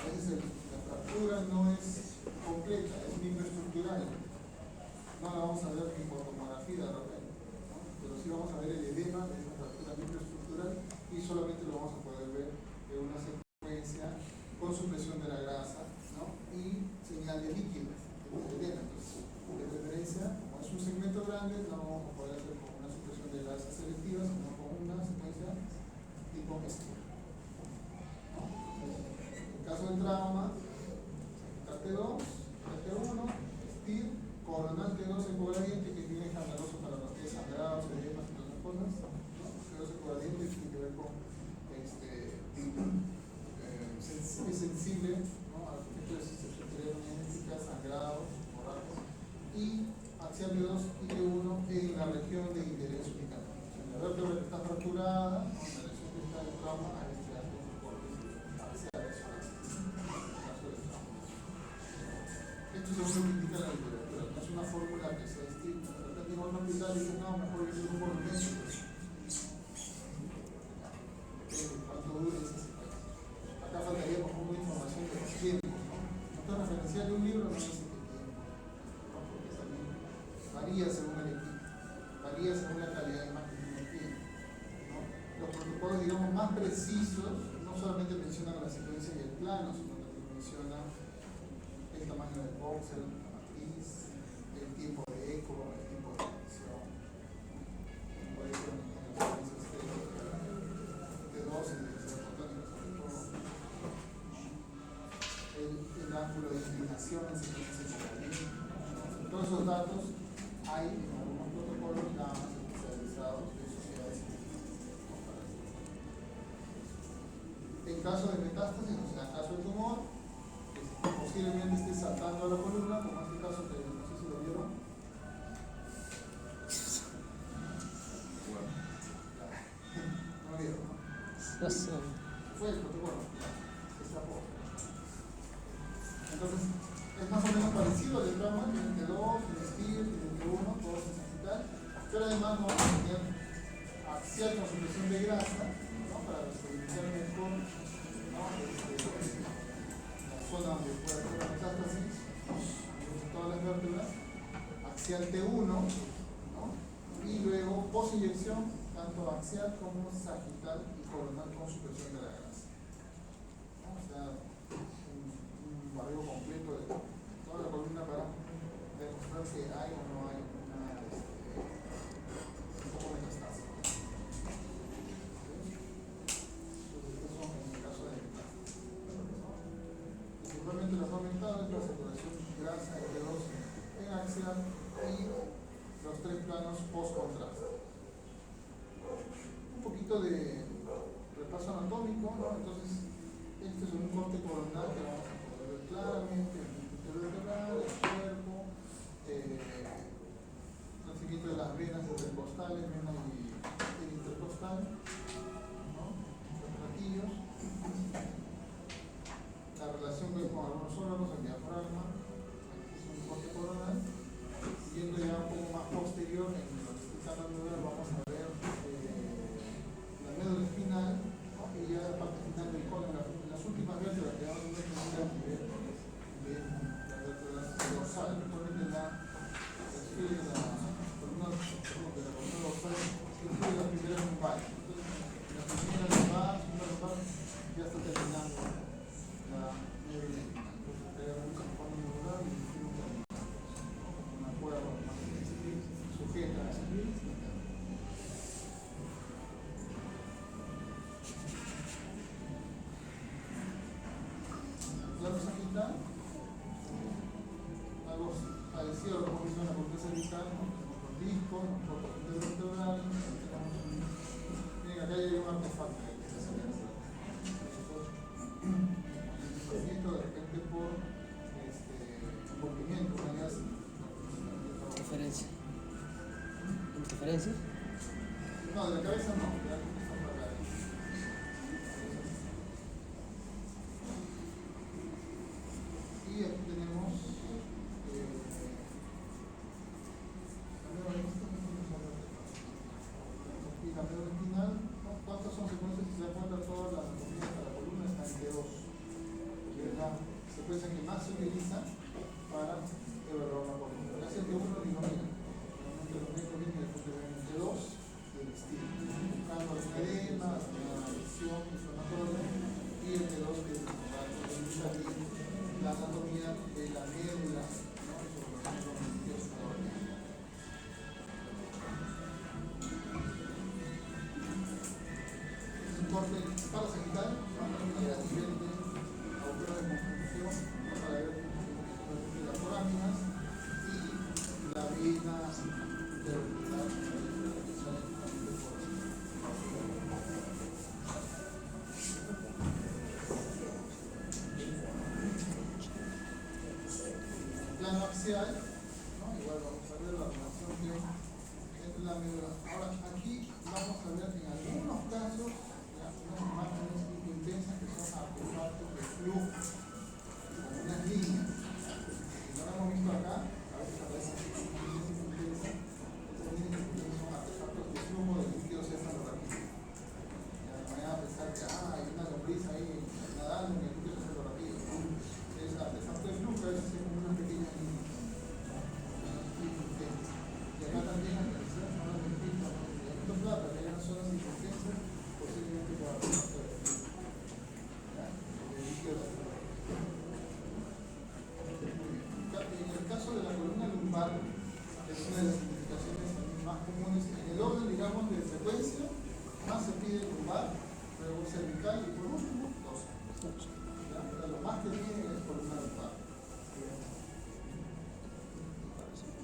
A veces la fractura no es completa, es microestructural. No la vamos a ver ni por tomografía de repente, ¿no? Pero sí vamos a ver el edema de esta fractura microestructural y solamente lo vamos a poder ver en una secuencia con supresión de la grasa, ¿no? Y señal de líquido, el edema. Entonces, de preferencia, como es un segmento grande, no vamos a poder hacer con una supresión de grasa selectiva, sino con una secuencia tipo STIR. En caso del trauma, T2, T1, STIR, coronal T2 ecogradiente, que tiene escandaloso para los que es sangrados, edemas y otras cosas, ¿no? T2 ecogradiente tiene que ver con es sensible, ¿no? A los efectos de sensibilidad genética, sangrados, hemorragias, y axial T2 y T1 en la región de interés ubicado. Si la vértebra está fracturada, ¿no? En la región que está del trauma, ahí se hace un corte axial. Esto es lo que indica la literatura, no es una fórmula que sea estricta. De repente igual no hospital y dice, no, mejor yo un volumen, pues, cuánto dura esa secuencia. Acá faltaría como una información de los tiempos, ¿no? Esto es referencial de un libro, no dice qué tiempo, ¿no? Porque también varía según el equipo, varía según la calidad de imagen que uno tiene, ¿no? Los protocolos, digamos, más precisos no solamente mencionan la secuencia y el plano, sino también mencionan el tamaño del voxel, la matriz, el tiempo de eco, el tiempo de conexión. Por eso en las secuencias T2 y de fotónicos, sobre todo, el ángulo de inclinación en secuencias de todos esos datos hay en algunos protocolos ya más especializados de sociedades científicas. En caso de metástasis, o sea, en caso de tumor, posiblemente esté saltando a la columna, como en este caso que no sé si lo vieron. Bueno, no lo vieron, ¿no? Fue el protocolo, se escapó. Entonces, es más o menos parecido al de trauma, tiene T2, tiene STIR, tiene T1, todos en sagital, pero además no vamos a tener axial con supresión de grasa, ¿no? Para visualizar mejor, ¿no? Zona donde puede haber la metástasis, todas las vértebras, axial T1, ¿no? Y y luego post-inyección, tanto axial como sagital y coronal con supresión de la grasa. ¿No? O sea, un barrido completo de toda la columna para demostrar que hay o no hay un poco de metastasis. Eso en el caso de principalmente lo que ha aumentado es la saturación grasa de T2 en axial y los 3 planos post-contraste. Un poquito de repaso anatómico, ¿no? Entonces, este es un corte coronal que vamos a poder ver claramente, el interior vertebral, el cuerpo, nacimiento de las venas intercostales, vena y intercostal, ¿no? Los platillos, la relación con algunos órganos, el diafragma, es un corte coronal. Yendo ya un poco más posterior, en lo que está hablando de vamos a ver la médula espinal, ¿no? Y ya la parte final del colon, las últimas vértebras que vamos a ver a nivel de las vértebras dorsales. Recuerden que la columna dorsal incluye las primeras lumbares. Entonces, la primera lumbar, segunda lumbar, ya está terminando la médula espinal. Entonces, tenemos un colon neural y una cuerda sujeta a plano sagital, algo parecido a lo que hemos visto en la corteza vital, ¿no? Tenemos los discos, los cortos vertebrales, miren, acá hay un artefacto que está saliendo. De repente por envolvimiento, una gas. Interferencia. ¿Interferencia? No, de la cabeza no, de la cabeza para acá. Y aquí tenemos la médula espinal. ¿Cuántas son secuencias? Si se da cuenta, toda la anatomía de la columna está en T2, que es la secuencia que más se utiliza para evaluar una columna. Gracias a T1 ni no mira. Normalmente los médicos vienen y después te ven en T2 del estilo, buscando alguna edema, alguna lesión inflamatoria, y el T2 que es la anatomía de la médula, ¿no? Y sobre los órganos es un corte parasagital, ¿no? Y a nivel de agujero de conjunción, para ver las foráminas y la vena intervertebral que sale totalmente por el plano axial, ¿no? Igual vamos a ver la relación que entre la médula. Ahora, aquí vamos a ver en algunos casos unas imágenes intensas que son artefactos de flujo, como unas líneas. Si no lo hemos visto acá, a veces aparecen unas líneas intensas. Estas líneas intensas son artefactos de flujo de líquido cefalorraquídeo. Ya no vayan a pensar que hay una lombriz ahí nadando en el líquido cefalorraquídeo. Es artefacto de flujo, a veces es como una pequeña línea. Y acá también hay que hacer una lentita, en plata, que hay unas zonas intensas, posiblemente por artefacto de flujo. En el caso de la columna lumbar, es una de las identificaciones más comunes en el orden, digamos, de frecuencia. Más se pide lumbar, luego cervical y por último dorsal. Lo más que piden es columna lumbar.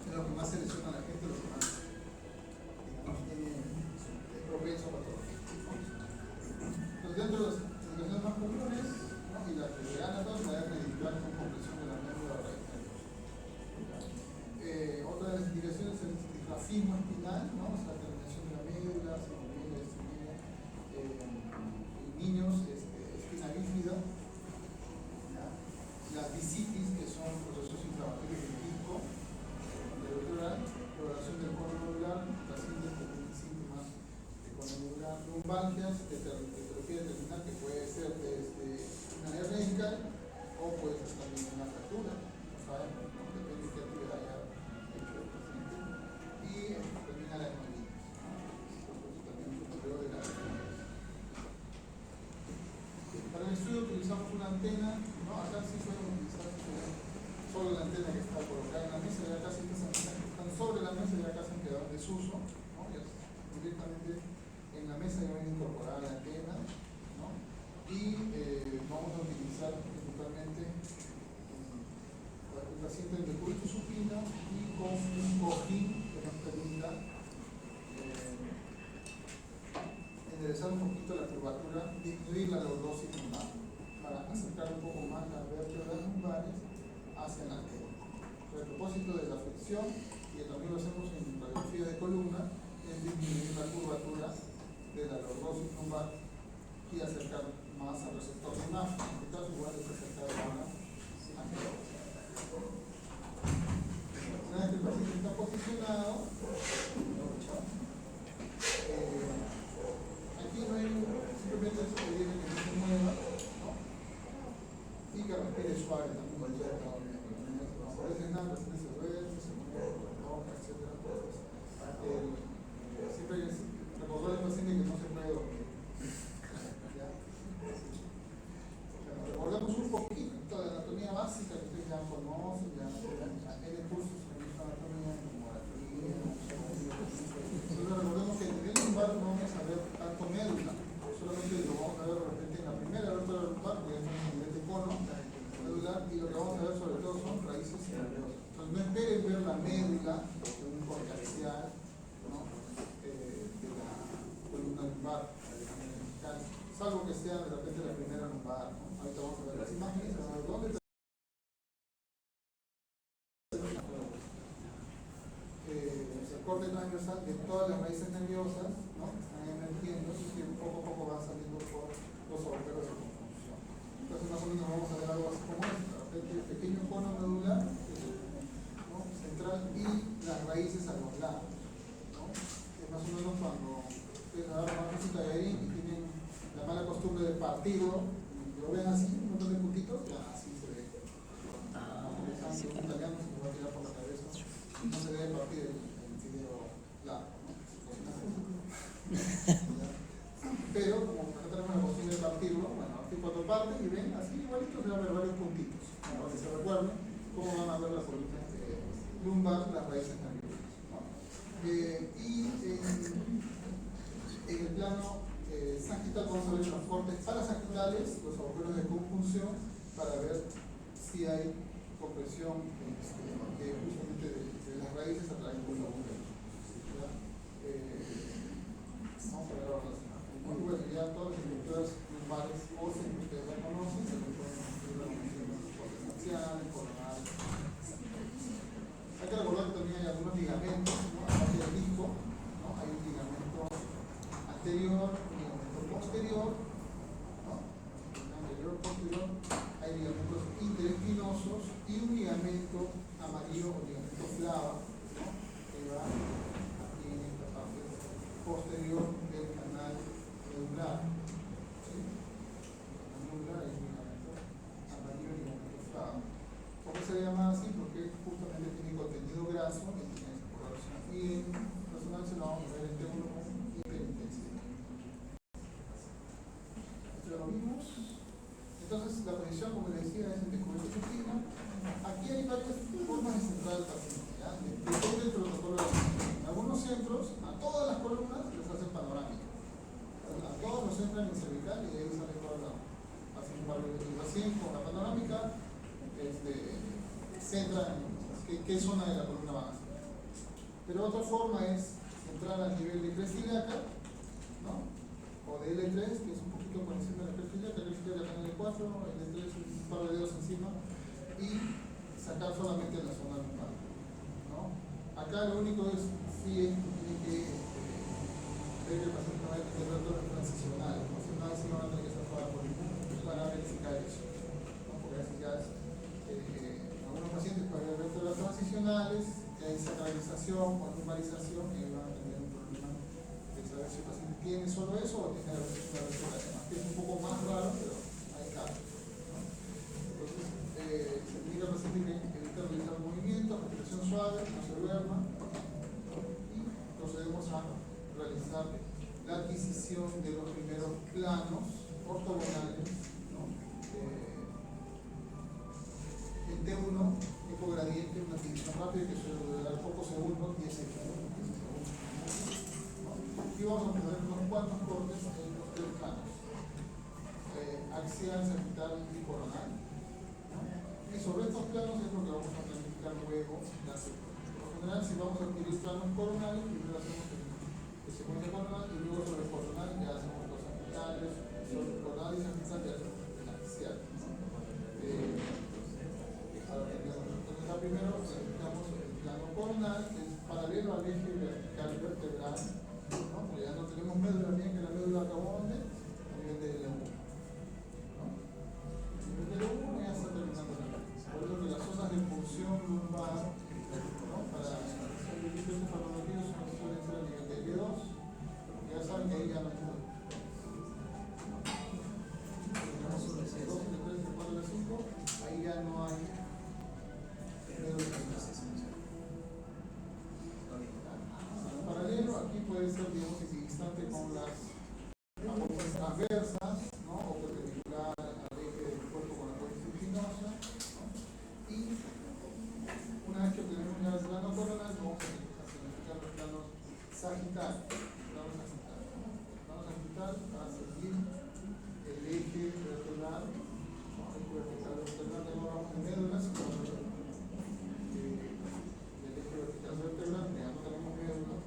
Es lo que más selecciona a la gente, lo que más, digamos, es propenso a patología. Entonces, dentro de las indicaciones más comunes, ¿no? Y la que le dan a todos, la hernia discal con compresión de la médula raíz. Otra de las indicaciones es el grafismo espinal, ¿no? Es la terminación de la médula, se conviene en niños, espina bífida, la visitis, que son procesos inflamatorios del disco vertebral, coloración del cono nodular, las síntomas de cono nodular, lumbalgias, etiología determinada, que puede ser desde una hernia discal o puede ser también una fractura, no sabemos, ¿no? Depende de qué actividad haya hecho el paciente, y termina la hemorragia. desuso, ¿no? Ya directamente en la mesa ya viene incorporada la antena, ¿no? Y vamos a utilizar principalmente el paciente de decúbito supino y con un cojín que nos permita enderezar un poquito la curvatura, disminuir la lordosis lumbar para acercar un poco más las vértebras lumbares hacia la antena. El propósito de la flexión, y también lo hacemos en radiografía de columna, es disminuir la curvatura de la lordosis lumbar y acercar más al receptor lunar. En este caso, igual es acercar a la antena. Una vez que el paciente está posicionado, aquí no hay simplemente se pide que no se mueva, ¿no? Y que respire suave también. A veces nada, a veces se duerme, se mueve, toca, etc. Siempre hay que recordar al paciente que no se puede dormir. ¿Ya? Bueno, recordemos un poquito toda la anatomía básica que ustedes ya conocen, ya hay cursos en esta anatomía, tomografía, entonces recordemos que en el lumbar no vamos a ver tanto médula, solamente lo vamos a ver de repente en la primera vértebra lumbar, porque es un nivel de cono medular, y lo que vamos a ver sobre todo son raíces nerviosas. Entonces no esperen ver la médula de un corte axial, ¿no? De la columna lumbar, salvo que sea de repente la primera lumbar, ¿no? Ahorita vamos a ver las imágenes, a ver dónde el corte transversal de todas las raíces nerviosas, ¿no? Están emergiendo y que poco a poco van saliendo por los agujeros de conjunción. Entonces más o menos vamos a ver algo así como esto, de repente el pequeño cono medular, ¿no? Central, y las raíces a los lados, ¿no? Es más o menos cuando ustedes agarran una receta de ahí y tienen la mala costumbre de partirlo, y lo ven así, un montón de puntitos, ya así se ve. Un italiano se va a tirar por la cabeza, no se debe partir el fideo largo, ¿no? Pero como acá tenemos la costumbre de partirlo, bueno, aquí cuando parten y ven así igualito se van a ver varios puntitos, para que se recuerden cómo van a ver las columnas lumbar, las raíces nerviosas, ¿no? Y en el plano sagital vamos a ver los cortes parasagitales, los agujeros de conjunción, para ver si hay compresión justamente de las raíces a través de los agujeros. Vamos a ver ahora las imágenes. Muy bueno, ya todas las estructuras lumbares o que ustedes ya conocen, se pueden incluir la función de los cortes axiales, coronales. Hay que recordar que también hay algunos ligamentos, ¿no? Aparte del disco, ¿no? Hay un ligamento anterior, un ligamento posterior, ¿no? Anterior, posterior, hay ligamentos interespinosos y un ligamento amarillo o ligamento flava, ¿no? Que va aquí en esta parte posterior del canal medular. ¿Sí? El canal medular es un ligamento amarillo y ligamento flava. ¿Por qué se le llama así? Porque justamente tiene contenido graso y tiene esa coloración. Y en resonancia lo vamos a ver en T1 con hiperintensidad. Esto ya lo vimos. Entonces la posición, como les decía, es en decúbito supino. Aquí hay varias formas de centrar el paciente, ¿ya? Depende del protocolo de la cirugía. En algunos centros, a todas las columnas les hacen panorámica. A todos los entran en cervical y de ahí sale toda la paciente. El paciente con la panorámica centra en qué zona de la columna van a hacer. Pero otra forma es centrar al nivel de cresta ilíaca, ¿no? O de L3, que es un poquito por encima de la cresta ilíaca, la cresta ilíaca en L4, L3 un par de dedos encima, y sacar solamente la zona lumbar, ¿no? Acá lo único es si tiene que ver que el paciente no va a tener datos transicionales, ¿no? Si no, así no van a tener que estar fuera por para verificar eso, ¿no? Porque a veces ya es, algunos pacientes pueden haber vértebras transicionales, que hay sacralización o lumbarización, y van a tener un problema de saber si el paciente tiene solo eso o tiene una vértebra además, que es un poco más raro, pero hay casos, ¿no? Entonces, se indica al paciente que evita realizar movimientos, respiración suave, no se duerma, y procedemos a realizar la adquisición de los primeros planos ortogonales, ¿no? En T1, ecogradiente, una adquisición rápida que suele durar pocos segundos, 10 segundos, 15 segundos. vamos a tener unos cuantos cortes en los tres planos. Axial, sagital y coronal. ¿No? Y sobre estos planos es lo que vamos a planificar luego la secuencia. Por lo general, si vamos a adquirir planos coronales, primero hacemos el secuencia coronal y luego sobre el coronal ya hacemos los sagitales, sobre el coronal y sagital ya hacemos el axial. Entonces, primero planificamos el plano coronal, que es paralelo al eje vertical vertebral, ¿no? Porque ya no tenemos médula, bien que la médula acabó donde a nivel de L1. El L1 ya está terminando la clase. Por eso que las zonas de punción lumbar, ¿no? Para el equipo de farmacología suelen ser a nivel de L2, ya saben que ahí ya no hay médula. Tenemos el L2, el 3, el 4, el 5, ahí ya no hay médula. Paralelo, aquí puede ser, digamos, equidistante con las aguas transversas, ¿no? O perpendicular al eje del cuerpo con la corteza espinosa, ¿no? Y una vez que obtenemos ya el plano coronal, vamos a significar los planos sagital. Plano sagital para seguir el eje vertebral, ¿no? El eje vertical vertebral, no hablamos de médula, sino del eje vertical vertebral, ya no tenemos médula.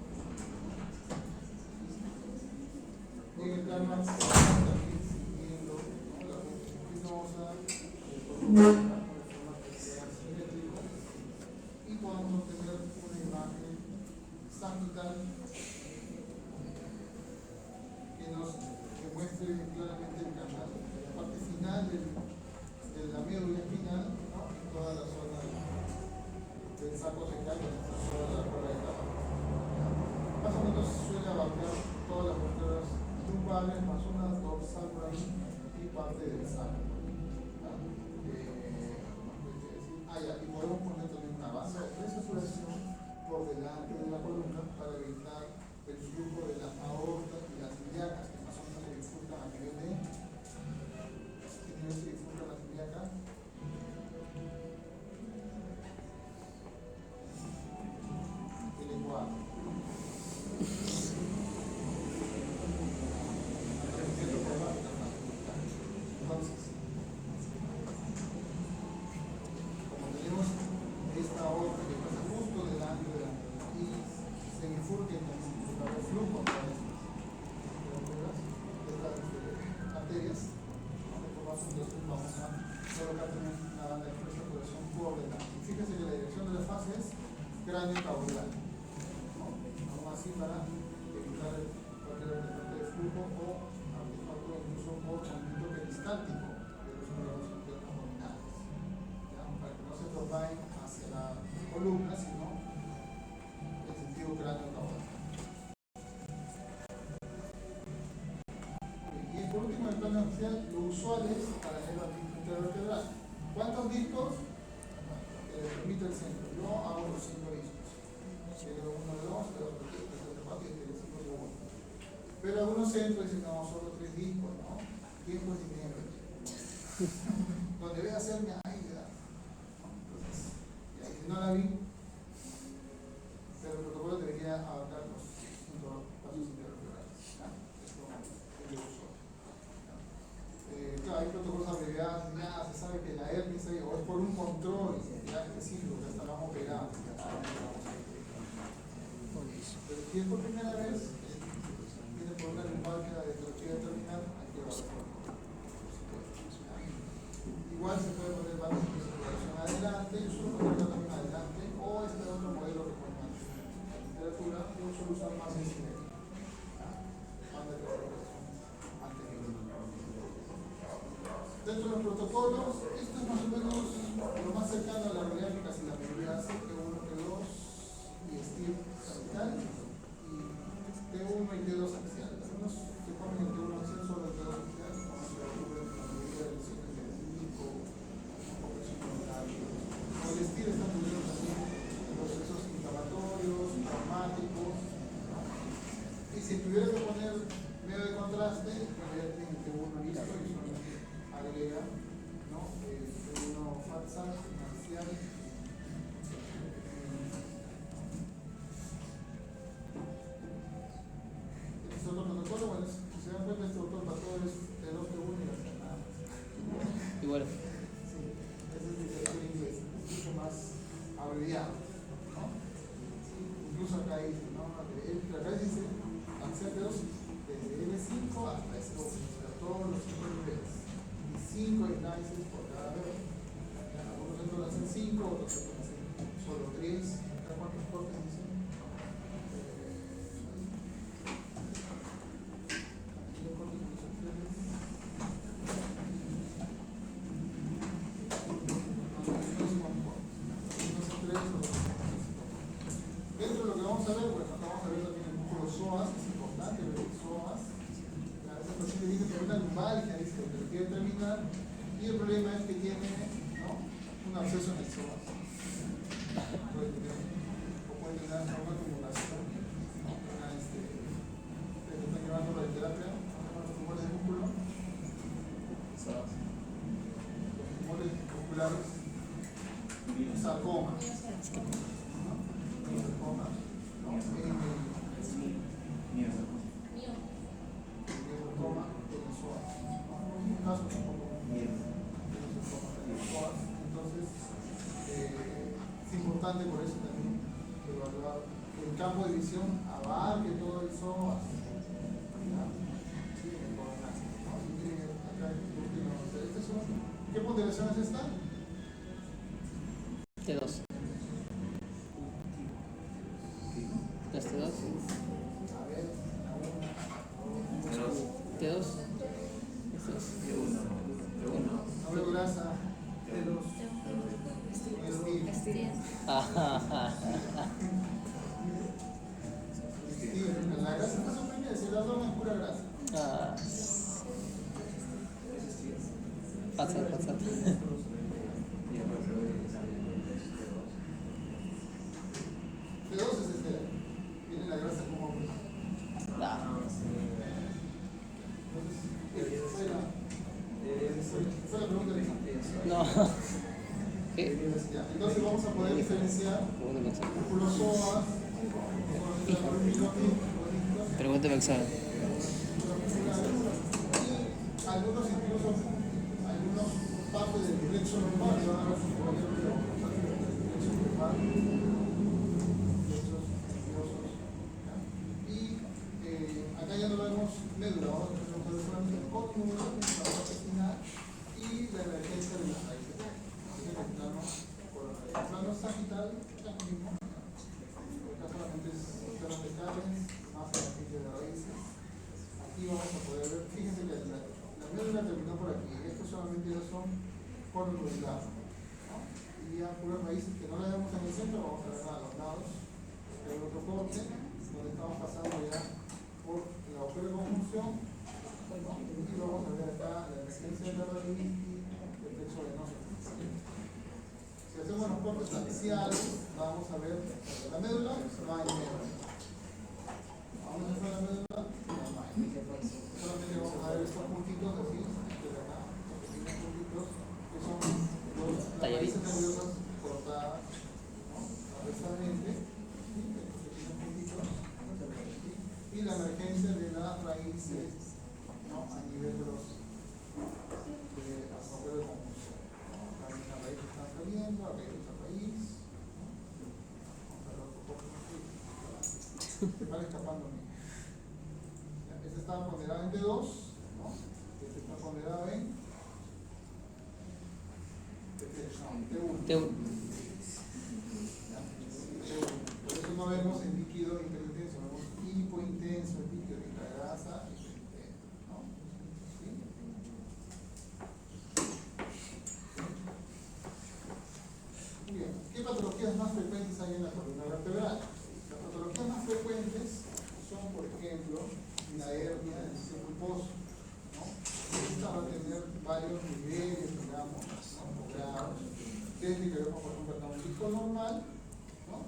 En el plano axial también siguiendo, ¿no? La corteza espinosa, el coronal, de forma que sea simétrico, y podemos obtener una imagen sagital que muestre claramente el canal, la parte final de la médula espinal, ¿no? En toda la zona del saco secal, toda la rueda de capa. Más o menos suele abarcar todas las vértebras lumbares, más una dorsal por ahí y parte del saco. Y podemos poner también una base de presurización por delante de la columna para evitar el flujo de la aorta y las ilíacas, que más o menos se bifurcan a nivel de. ¿Qué nivel se bifurcan las ilíacas? L4. Entonces, como tenemos esta aorta que pasa justo delante de la y se bifurca el flujo a través de estas arterias, entonces vamos a colocar también una banda de circulación por delante. Fíjense que la dirección de la fase es cráneo caudal, ¿no? Aún así para evitar cualquier artefacto de flujo o artefacto incluso por movimiento peristático de los órganos internos abdominales, ¿ya? Para que no se propaguen hacia la columna, sino en sentido cráneo caudal. Y por último, en el plano axial, lo usual es paralelo al disco intervertebral. ¿Cuántos discos? Que le permite el centro. Yo hago los 5 discos. Quiero 1 de 2, quiero 3 de 4 y quiero 5 de 1. Pero algunos centros dicen, no, solo 3 discos, ¿no? Tiempo es dinero. Donde ve hacerme ahí, ¿verdad? Entonces, y ahí no la vi, pero el protocolo debería abarcar los 5 pasos intervertebrales. Esto es lo usual. Claro, hay protocolos abreviados, ya se sabe que la hernia o es por un control ya específico, que hasta lo han operado. Pero si es por primera vez, tiene por una lumbalgia de etiología terminal, hay que evaluar. Igual se puede poner bandas de circulación adelante, yo suelo ponerla también adelante, o este otro modelo que pone más en la literatura, yo suelo usar más en simétrico. Banda de circulación anterior. Dentro de los protocolos, esto es más o menos lo más cercano a la realidad que casi la mayoría hace, T1, T2 y STIR sagital, y T1 y T2 axial. Algunos se ponen el T1 axial sobre el T2 axial, como se ocurre en la mayoría de lesiones de médico o presión monetaria. Como el STIR está teniendo también procesos inflamatorios, traumáticos, ¿no? Y si tuviera que poner medio de contraste, tendría que T1 listo y solamente agrega, ¿no? T1 FATSA, axial. raíces, ¿no? La raíz dice axial de 2 desde L5 hasta S2, o sea, todos los 5 niveles. Y 5 slices por cada vez. Algunos centros lo hacen 5, otros centros lo hacen solo 3. ¿Acá cuántos cortes dicen? Aquí los cortes no son 3. Dentro de lo que vamos a ver, bueno, vamos a ver también el músculo psoas, es importante ver el psoas. A veces el paciente dice que una lumbalgia, dice que lo quiere terminar, y el problema es que tiene, ¿no?, un absceso en el psoas. Puede tener, o puede tener una acumulación, que están llevando la terapia, los tumores de músculo, los tumores musculares, sarcoma. Entonces, es importante por eso también evaluar que el campo de visión abarque todo el psoas. ¿Qué ponderación es esta? T2. ¿Las T2? A ver, T2. no veo grasa. La grasa está suprimida, si la zona es pura grasa. Pasa. De 2 es este. Tiene la grasa como. Fue la pregunta de No. ¿Qué? ya. Entonces vamos a poder diferenciar músculo psoas, Pregúntame examen. algunos incluso, algunos partes del plexo lumbar que van a ver su plexo lumbar, plexos nerviosos. Y acá ya no vemos médula, vamos a ver solamente el cónyuge, la parte final y la emergencia de las raíces. Así que el plano sagital, ya lo mismo. Acá solamente es plano de cables, más emergencia de raíces. Aquí vamos a poder ver, fíjense que la médula terminó por aquí, estos solamente ya son conurulados, ¿no? Y ya puras raíces que no la vemos en el centro, vamos a ver a los lados. Hay otro corte donde estamos pasando ya por el agujero de conjunción, ¿no? Y vamos a ver acá la emergencia de la raíz y el plexo venoso. Si hacemos los cortes axiales, vamos a ver la médula, no hay médula. Vamos a hacer la médula, no hay. Solamente vamos a ver estos puntitos así, de acá, estos pequeños puntitos, que son las raíces nerviosas cortadas, ¿no?, transversalmente, estos pequeños puntitos, y la emergencia de las raíces, ¿no?, a nivel de los agujeros de conjunción. También las raíces están saliendo, arriba esta raíz, vamos a ver otro poco aquí, se van escapando a mí. Este está ponderado en T2, ¿no? Este está ponderado en T1. T1. Por eso no vemos el líquido hipointenso, vemos hipointenso, el líquido de la grasa, ¿no? ¿Sí? Muy bien. ¿Qué patologías más frecuentes hay en la columna vertebral? Las patologías más frecuentes son, por ejemplo, la hernia del sistema pulposo, ¿no? Esta va a tener varios niveles, digamos, ¿no?, grados, desde que vemos, por ejemplo, acá un disco normal, ¿no?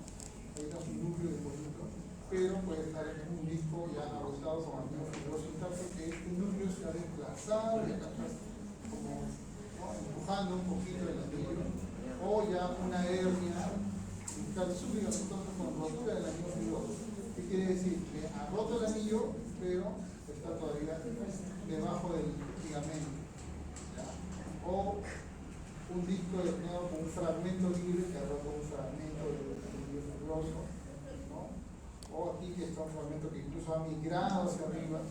Ahí está un núcleo de polito, pero puede estar en un disco ya agotado con anillo fibroso y tal, porque este núcleo se ha desplazado y acá atrás, como, ¿no?, empujando un poquito el anillo, o ya una hernia, entonces con rotura del anillo fibroso. ¿Qué quiere decir? Que ha roto el anillo, pero está todavía debajo del ligamento, ¿ya? O un disco herniado con un fragmento libre que ha roto un fragmento del anillo fibroso, ¿no? está un fragmento que incluso ha migrado hacia arriba,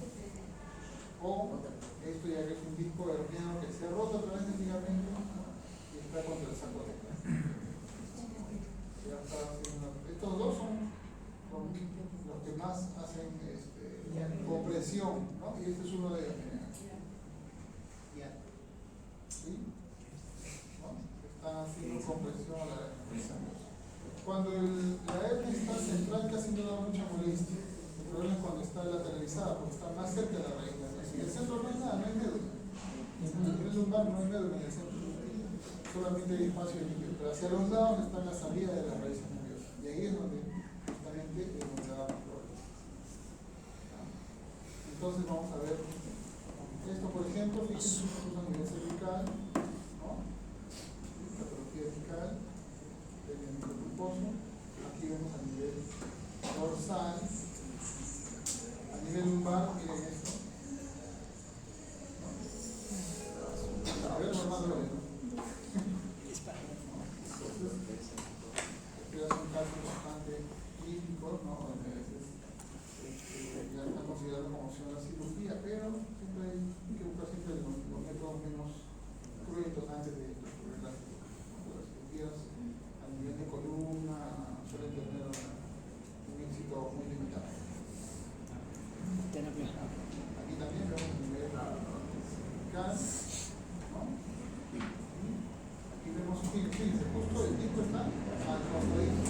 o esto ya que es un disco herniano que se ha roto a través del ligamento y está contra el saco de ya está haciendo. Estos dos son los que más hacen compresión, ¿no? Y este es uno de ellos. ¿Sí? ¿No? Están haciendo compresión a la vez. Cuando la hernia está central casi no da mucha molestia. El problema es cuando está lateralizada, porque está más cerca de la raíz. En el centro no hay nada, no hay médula. En el lumbar no hay médula en el centro. Solamente hay espacio de líquido. Pero hacia los lados está la salida de la raíz nerviosa. Y ahí es donde justamente es donde da más problemas. Entonces vamos a ver esto, por ejemplo, fíjense a nivel cervical, ¿no? Patología cervical, el micropulposo. Aquí vemos a nivel dorsal, a nivel lumbar, miren esto. A ver, normal, ¿no? Es un caso bastante crítico, ¿no? Ya está considerado como opción la cirugía, pero siempre hay que buscar siempre los métodos menos cruentos antes de recurrir a la cirugía. Las cirugías a nivel de columna suelen tener un éxito muy limitado. Terapia. Aquí también vemos el nivel cervical, ¿no? Aquí vemos, fíjense, justo el disco está al costadito.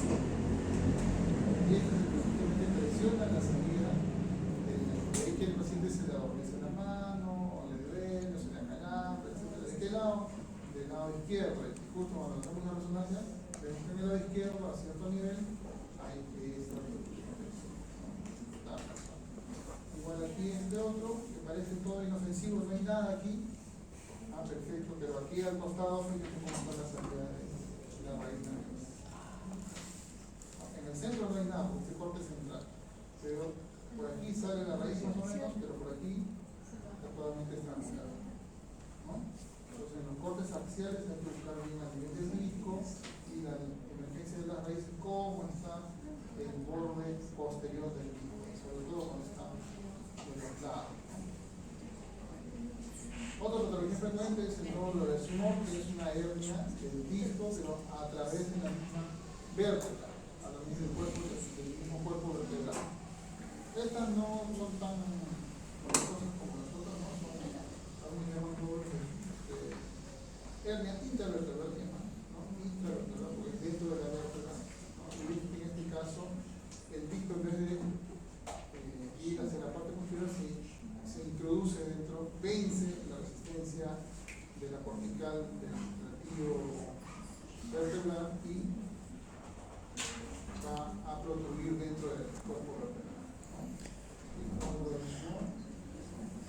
Y esto es el que simplemente presiona la salida de ahí que el paciente se le adormece la mano, o le duele, o se le acalambre, etc. ¿De qué lado? Del lado izquierdo. Y justo cuando hacemos la resonancia, vemos que en el lado izquierdo, a cierto nivel, hay esta repercusión. Igual aquí este otro, que parece todo inofensivo, no hay nada aquí. Ah, perfecto, pero aquí al costado, fíjense cómo está la salida de la raíz nerviosa. En el centro no hay nada, porque es corte central. Pero por aquí sale la raíz más o menos, pero por aquí está totalmente estrangulado, ¿no? Entonces en los cortes axiales hay que buscar bien a nivel del disco y la emergencia de las raíces, cómo está el borde posterior del disco, sobre todo cuando está de los lados. Otra patología frecuente es el nódulo de Smock, que es una hernia del disco, pero a través de la misma vértebra, a través del mismo cuerpo vertebral. Estas no son tan cosas como las otras, no son, algunos llaman hernia intravertebral, ¿no? Intravertebral, porque es dentro de la vértebra, ¿no? Y en este caso, el disco en vez de ir hacia la parte posterior, se introduce dentro, vence la resistencia de la cortical del platido vertebral y va a protruir dentro del cuerpo vertebral.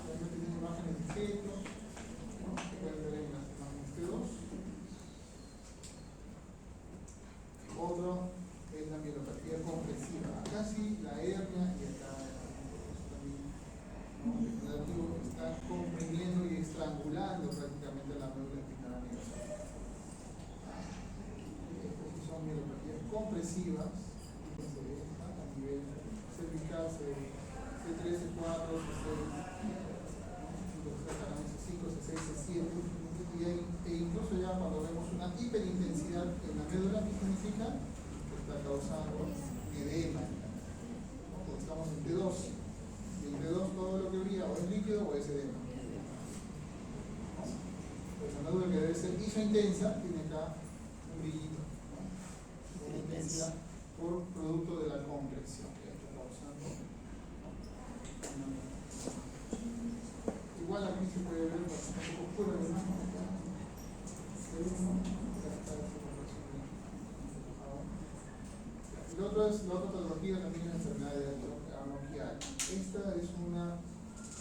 También tienen imágenes de fetos, ¿no? Que pueden ver en las imágenes T2. Otro es la mielopatía compresiva. Acá sí la hernia y acá también, ¿no? El negativo está comprimiendo y estrangulando prácticamente la médula espinal anevasal. Estas son mielopatías compresivas. A nivel cervical, C3, C4, C6, C5, C6, C7, e incluso ya cuando vemos una hiperintensidad en la médula, ¿qué significa? Que está causando edema, ¿no? Porque estamos en T2, y en T2 todo lo que brilla o es líquido o es edema. ¿No? Pues la médula que debe ser isointensa tiene acá un brillito, ¿no? Una intensidad por producto de la compresión que está causando. Igual aquí se puede ver bastante oscura de mano. La otra patología también es la enfermedad de anonquial. Esta es una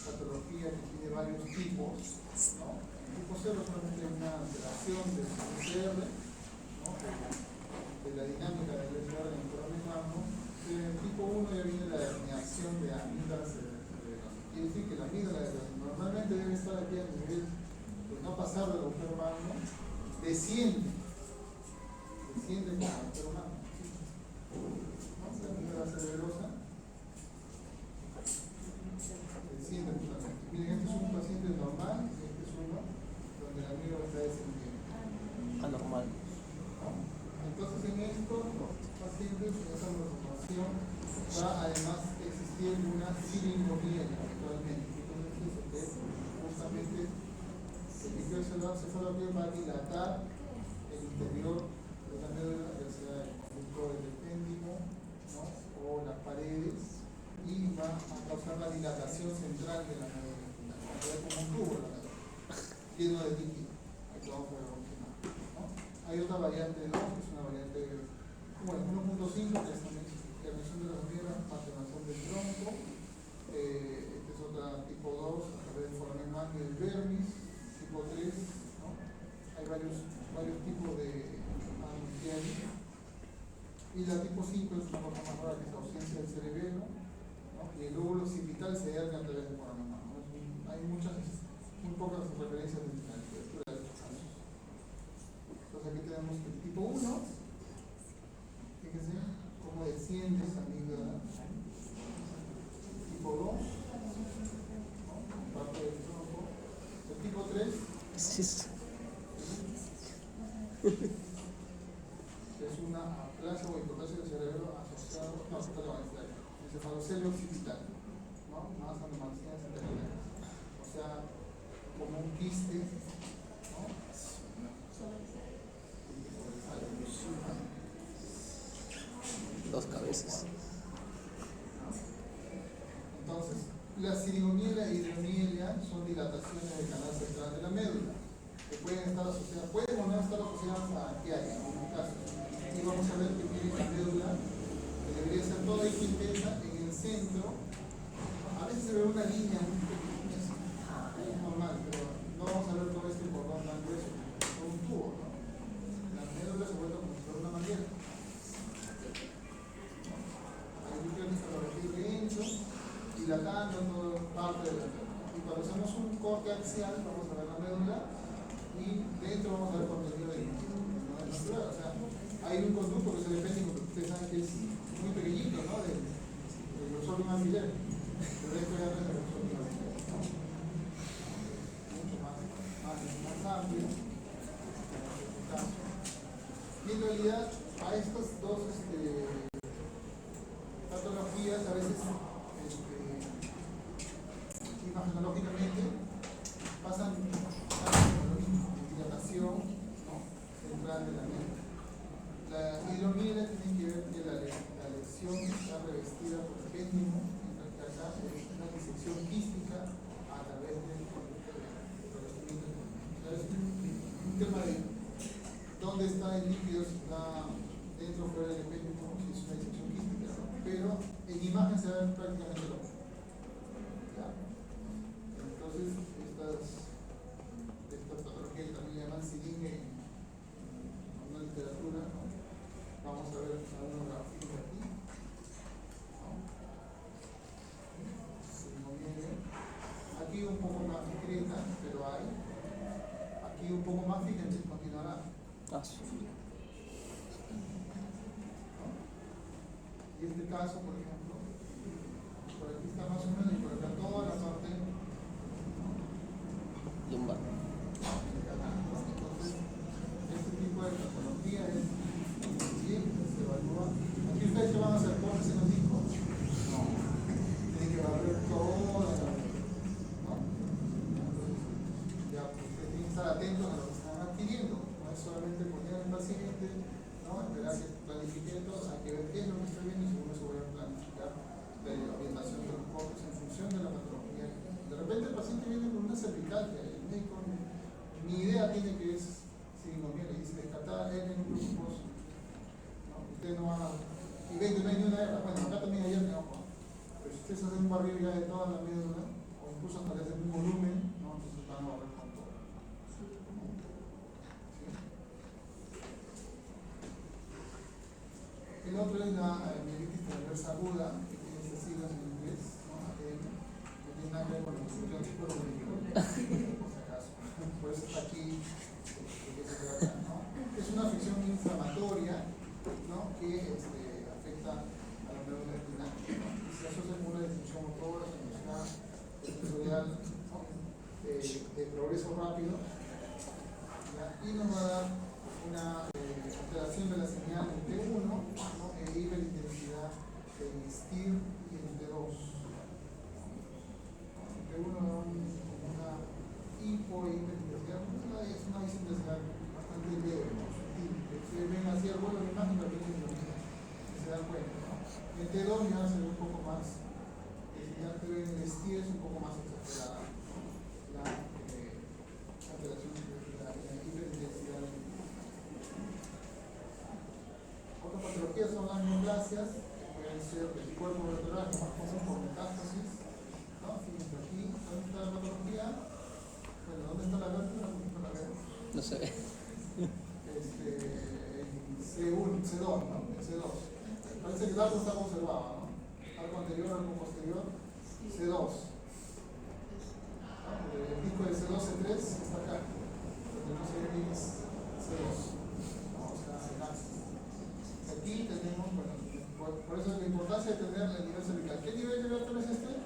patología que tiene varios tipos, ¿no? El tipo 0 solamente es una alteración del PCR, ¿no? De la dinámica del PCR en el foramen magno. En el tipo 1 ya viene la herniación de amígdala cerebral. Quiere decir que la amígdala normalmente debe estar aquí a nivel de no pasar del agujero magno, desciende como el agujero magno. ¿No? La amígdala cerebrosa va además existiendo una siringomiela actualmente. Entonces, eso que justamente el líquido cefalorraquídeo va a dilatar el interior de la médula, ya sea el conducto del epéndimo, ¿no? O las paredes, y va a causar la dilatación central de la médula espinal. Va a ver como un tubo la médula, lleno de líquido. Aquí vamos a ver la última, ¿no? Hay otra variante 2, que es una variante, bueno, 1.5, que es también terminación de las venas, patinación del tronco. Esta es otra tipo 2, a través del foramen magno del vermis, tipo 3, ¿no? Hay varios tipos de anunciantes. Y la tipo 5 es una cosa más rara, que es la ausencia del cerebelo, ¿no? Y el lóbulo occipital se hernia a través del foramen magno. Hay muy pocas referencias de la literatura de estos casos. Entonces aquí tenemos el tipo 1, fíjense cómo desciende esa amígdala. Tipo 2, ¿no? Parte del tronco. El tipo 3 es una aplasia o hipoplasia del cerebro asociado al encefalocele occipital, ¿no? Más anomalías integrales. O sea, como un quiste, ¿no? Dos cabezas. Entonces, la siringomiela e hidromielia son dilataciones del canal central de la médula, que pueden estar asociadas, pueden o no estar asociadas a qué hay en algunos casos. Y vamos a ver que tiene la médula, que debería ser toda intensa en el centro. A veces se ve una línea muy pequeña, es normal, pero no vamos a ver todo este cordón tan grueso, por un tubo, ¿no? La médula se vuelve como si fuera una manguera. Hay un líquido cefalorraquídeo dentro, dilatando toda parte de la médula. Y cuando hacemos un corte axial, vamos a ver la médula y dentro vamos a ver contenido de líquido. No es natural, o sea, hay un conducto que es el epéndimo, que ustedes saben que es muy pequeñito, ¿no? Del grosor de un alfiler. Pero esto ya no es el grosor de un alfiler, ¿no? Mucho más amplio. En este caso. Y en realidad, a estas dos patologías a veces imagenológicamente pasan lo mismo, dilatación, ¿no? Central de la médula. La hidromiela tiene que ver que la lesión está revestida por epéndimo, mientras que acá es una disección quística a través del conducto de revestimiento. Es un tema de dónde está el líquido, si está dentro o fuera del epéndimo, si es una disección quística, ¿no? Pero en imagen se ve prácticamente lo mismo. Entonces, estas patologías que también llaman siringe en una literatura, ¿no? Vamos a ver algunos gráficos aquí, ¿no? Aquí un poco más discreta, pero hay. Aquí un poco más, fíjense, continuará. ¿No? Y este caso, por ejemplo, por aquí está más o menos y por acá toda la parte Lumbar. entonces, este tipo de patología es bien, se evalúa. Aquí ustedes que van a hacer cortes en los discos, no, tienen que evaluar toda la vida, ¿no? Entonces, ya ustedes tienen que estar atentos a lo que están adquiriendo, no es solamente poner al paciente, ¿no? Esperar que planifique todo, hay que ver qué es lo que está viendo y según eso voy a planificar la orientación de los cortes en función de la patología. De repente el paciente viene con una cervical, el médico ni idea tiene que es siringomiela y dice descartar en un grupo, ¿no? Usted no va y ve que no hay ni una hernia, bueno, acá también hay hernia, ojo, pero si ustedes hacen un barrido ya de toda la médula, o incluso hasta le hacen un volumen, ¿no? Entonces van a barrer con todo. ¿Sí? El otro es la mielitis transversa aguda, que tiene esas siglas en inglés, ¿no? ATM, que tiene nada que ver con la construcción de tipo de médico, por si acaso. Por eso está aquí, ¿no? Es una afección inflamatoria, ¿no? Que afecta a la médula espinal, ¿no? Y se asocia con una disfunción motora, una sensorial, ¿no? de progreso rápido, ¿ya? Y nos va a dar una alteración de la señal en T1, ¿no? E hiperintensidad en STIR y el T2. El T1 da una hipo e hiperintensidad, es una desintensidad bastante leve, ¿no? Sutil. Se ven así algunos de imagen también se dan cuenta, ¿no? El T2 ya se ve un poco más, ya te ven el STIR es un poco más exagerada, ¿no? La alteración de la hiperintensidad. Otras patologías son las neoplasias, que pueden ser del cuerpo vertebral, que más cosas por metástasis, ¿no? Fíjense aquí, ¿dónde está la patología? Bueno, ¿dónde está la vértebra? ¿Dónde está la vértebra? No se ve. C1, C2, ¿no? El C2. Parece que el arco está conservado, ¿no? Arco anterior, arco posterior, C2. ¿No? El pico de C2, C3 está acá. Lo que no se ve bien es C2. ¿No? O sea, el axis. Aquí tenemos, bueno, por eso la importancia de tener el nivel cervical. ¿Qué nivel de vértebra es este?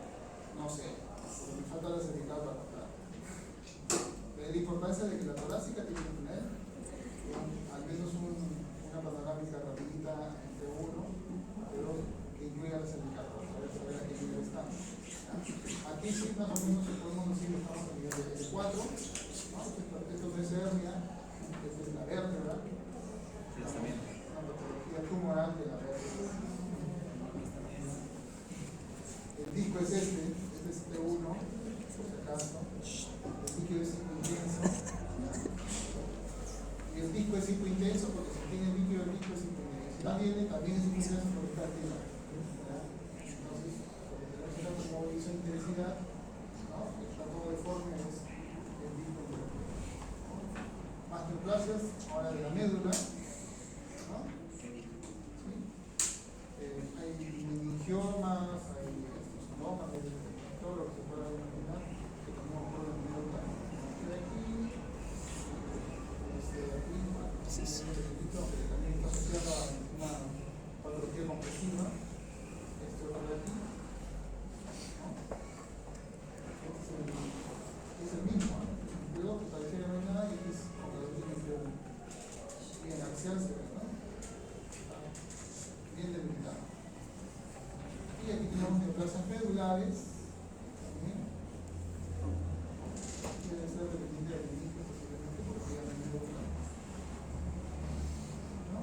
No sé, porque me falta la cervical para contar. La importancia de que la torácica tiene que tener al menos una panorámica rapidita entre uno, pero que incluya la cervical, para saber a qué nivel estamos. Aquí sí, más o menos, podemos decir que estamos a nivel de 4, ¿no? Esto no es hernia, esto es la vértebra. Una patología tumoral de la vértebra. El disco es este es T1, por si acaso. El líquido es hipointenso. Y el disco es hipointenso porque si tiene líquido, el disco es hipointenso. Si no tiene, también es hipointenso porque está activo. Entonces, porque tenemos como hizo intensidad, ¿no? Está todo deforme, es el disco hipointenso. Más neoplasias, ahora de la médula. Hay meningiomas, hay estrosinomas, hay todo lo que se pueda imaginar que tenemos por el medio de aquí, que también está asociado a una patología compresiva, esto de aquí, ¿no? Es el mismo, ¿no? Luego que pareciera que no hay nada y es como lo tiene bien axial, se ve, ¿no? Bien delimitado. Y aquí tenemos neoplasias medulares, también. Debe ser dependiente del inicio, posiblemente, porque ya no hay médula. ¿No?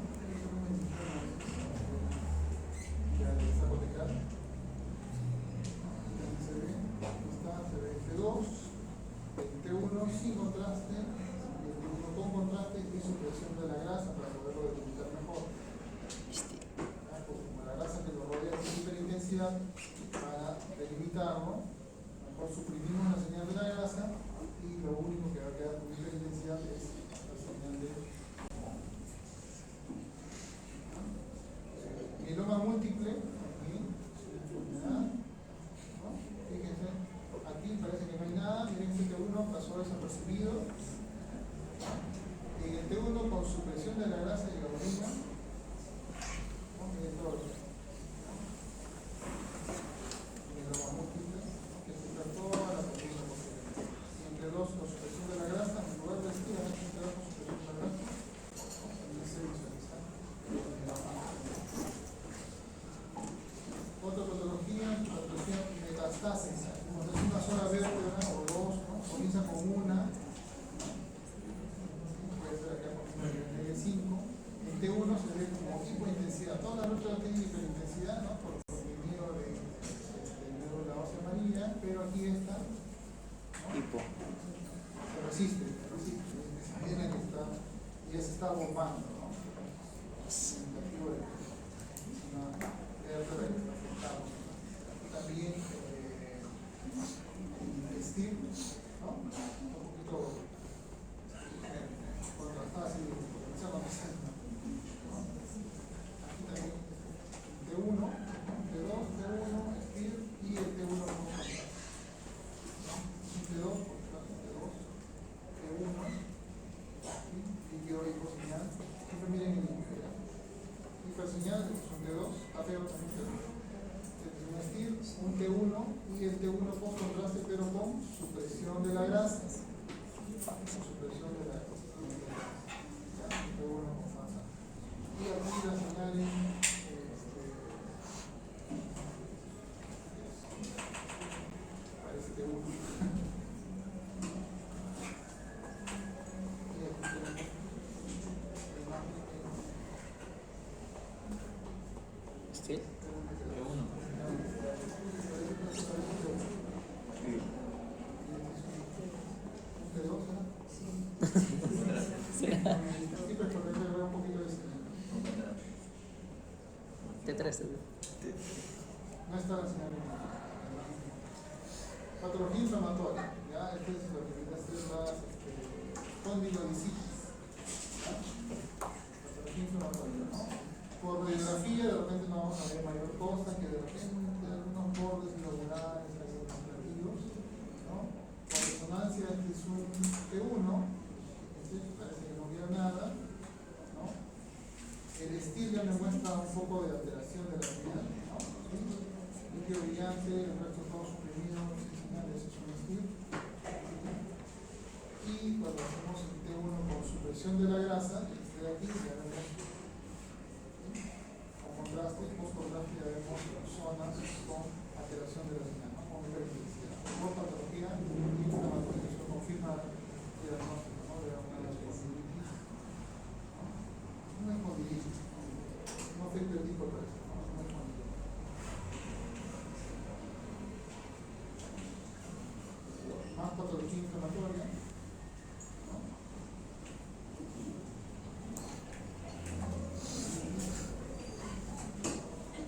Ya está cotejada. Aquí también se ve, se ve el T2, el T1 sin contraste, el T1 con contraste y supresión de la grasa para poderlo delimitar mejor. Como la grasa que lo rodea tiene hiperintensidad, para delimitarlo, mejor suprimimos la señal de la grasa y lo único que va a quedar con hiperintensidad es la señal de mieloma múltiple. Aquí, enfermedad, ¿no? Fíjense, aquí parece que no hay nada. Miren, este T1 pasó desapercibido. En el T1 con supresión de la grasa y la orina. Miren todo esto. Mieloma múltiple, que afecta toda la columna posterior. Y entre dos con supresión de la grasa, en lugar de decir, entre dos con supresión de la grasa, también se visualiza el mieloma. Otra patología metastásica. Como es una sola vértebra o dos, ¿no? Comienza con una, puede ser acá con el 5. El T1 se ve como hipointensidad. Todas las vértebras tienen hipointensidad, ¿no? Por el miedo de la ósea amarilla, pero aquí está, ¿no? Hipo. Se resiste. Viene que está, y ya se está bombando, ¿no? El indicativo de que es una vértebra que está afectada. Aquí también el STIR, ¿no? Un poquito contrastado, así, ¿no? Aquí también T1, T2, T1, STIR y el T1 con contraste. T2, T2, T1, líquido hiposeñal. Siempre miren el líquido. Hiperseñal, un T2, está feo también T2. Un STIR, un T1 y el T1 con contraste, pero con supresión de la grasa. Supresión de la grasa. T1 con masa. Y aquí las señales este. No está la señal. Patología inflamatoria. ¿Ya? Este es lo que viene a ser las condilodicitis. ¿Ya? Patología inflamatoria, ¿no? Por radiografía de repente no vamos a ver mayor cosa que de repente algunos bordes irregulares, algunos platillos, ¿no? Por resonancia este es un T1, parece que no hubiera nada, ¿no? El estilo ya me muestra un poco de alteración de la señal, ¿no? ¿Sí? Líquido brillante, el resto todo suprimido, sin señales, es un estilo. Y cuando hacemos el T1 con supresión de la grasa, este de aquí, ya vemos con contraste, post-contraste ya vemos zonas con alteración de la señal, ¿no? Con hiperintensidad. Por patología inflamatoria, eso confirma el diagnóstico, ¿no? De una espondilitis, ¿no? Una espondilitis, no afecta el tipo de presión, ¿no? Una espondilitis. Más patología inflamatoria, ¿no?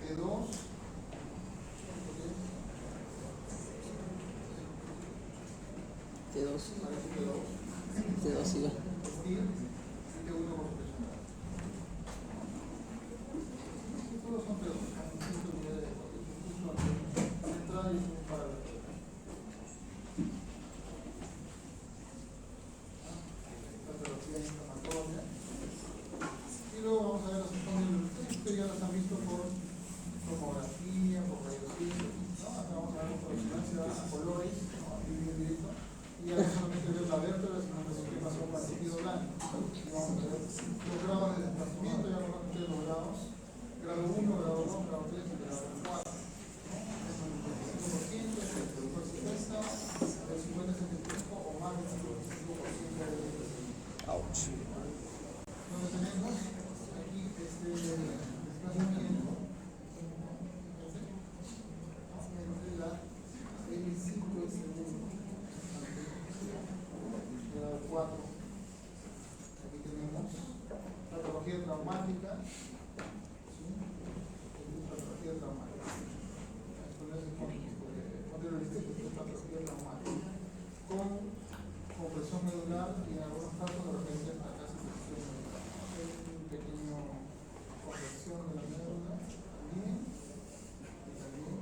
T2, T2. parece T2, T2 sigue. Steel, y T1 por supresión. Todos son T2, central y un paralelo. Patología inflamatoria. Y luego vamos a ver los espondilitis. Ustedes ya los han visto por tomografía, por radiología, ¿no? Acá vamos a ver por resonancia a colores, ¿no? Aquí bien directo. Y ya no solamente ver la vértebra, sino también qué pasó con el tejido blanco. Y vamos a ver los grados de desplazamiento, ya conocen los grados. Grado 1, grado 2, grado 3 y grado 4. ¿No? Es el 25%, el productor se pesa, el 50-75% o más del 55% del desplazamiento. Ouch. Donde tenemos aquí este desplazamiento entre la L5 y segundo, grado 4. Aquí tenemos patología traumática, ¿sí? Patología traumática. Patología traumática con compresión medular y en algunos casos de repente hasta casi presión medular. Hay un pequeño compresión de la médula también, y también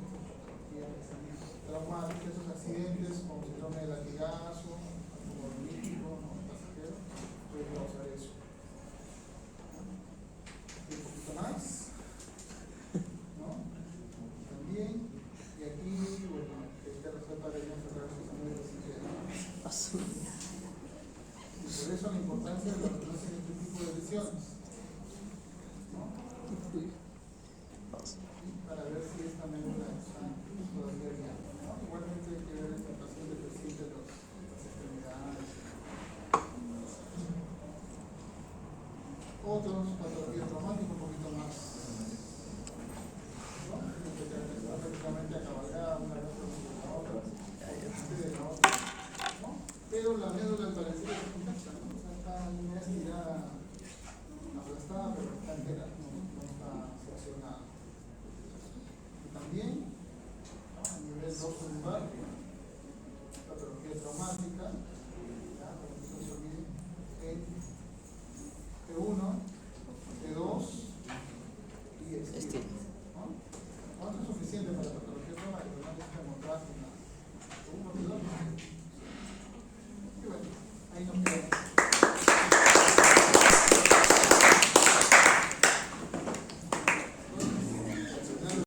traumática, esos accidentes como síndrome de latigazo, como olímpico, ¿no? Pasajero, pues vamos a ver eso. Y un poquito más, ¿no? También, y aquí, bueno, este resalta de enfermedades y por eso la importancia de la resonancia en este tipo de lesiones, ¿no? Y para ver si esta médula está todavía bien, ¿no? Igualmente hay que ver esta paciente que siente las extremidades. Otros patologías traumáticas un poquito más, ¿no? Que está prácticamente acabalgada una vez de la otra, ¿no? Pero la médula al parecer es compleja, ¿no? O sea, está no estirada, aplastada, pero está entera, no está seccionada. Y también, ¿no? A nivel dorso lumbar, patología traumática, ¿ya? Para que no se olviden, en T1, T2 y estilo, ¿no? ¿Cuánto es suficiente para la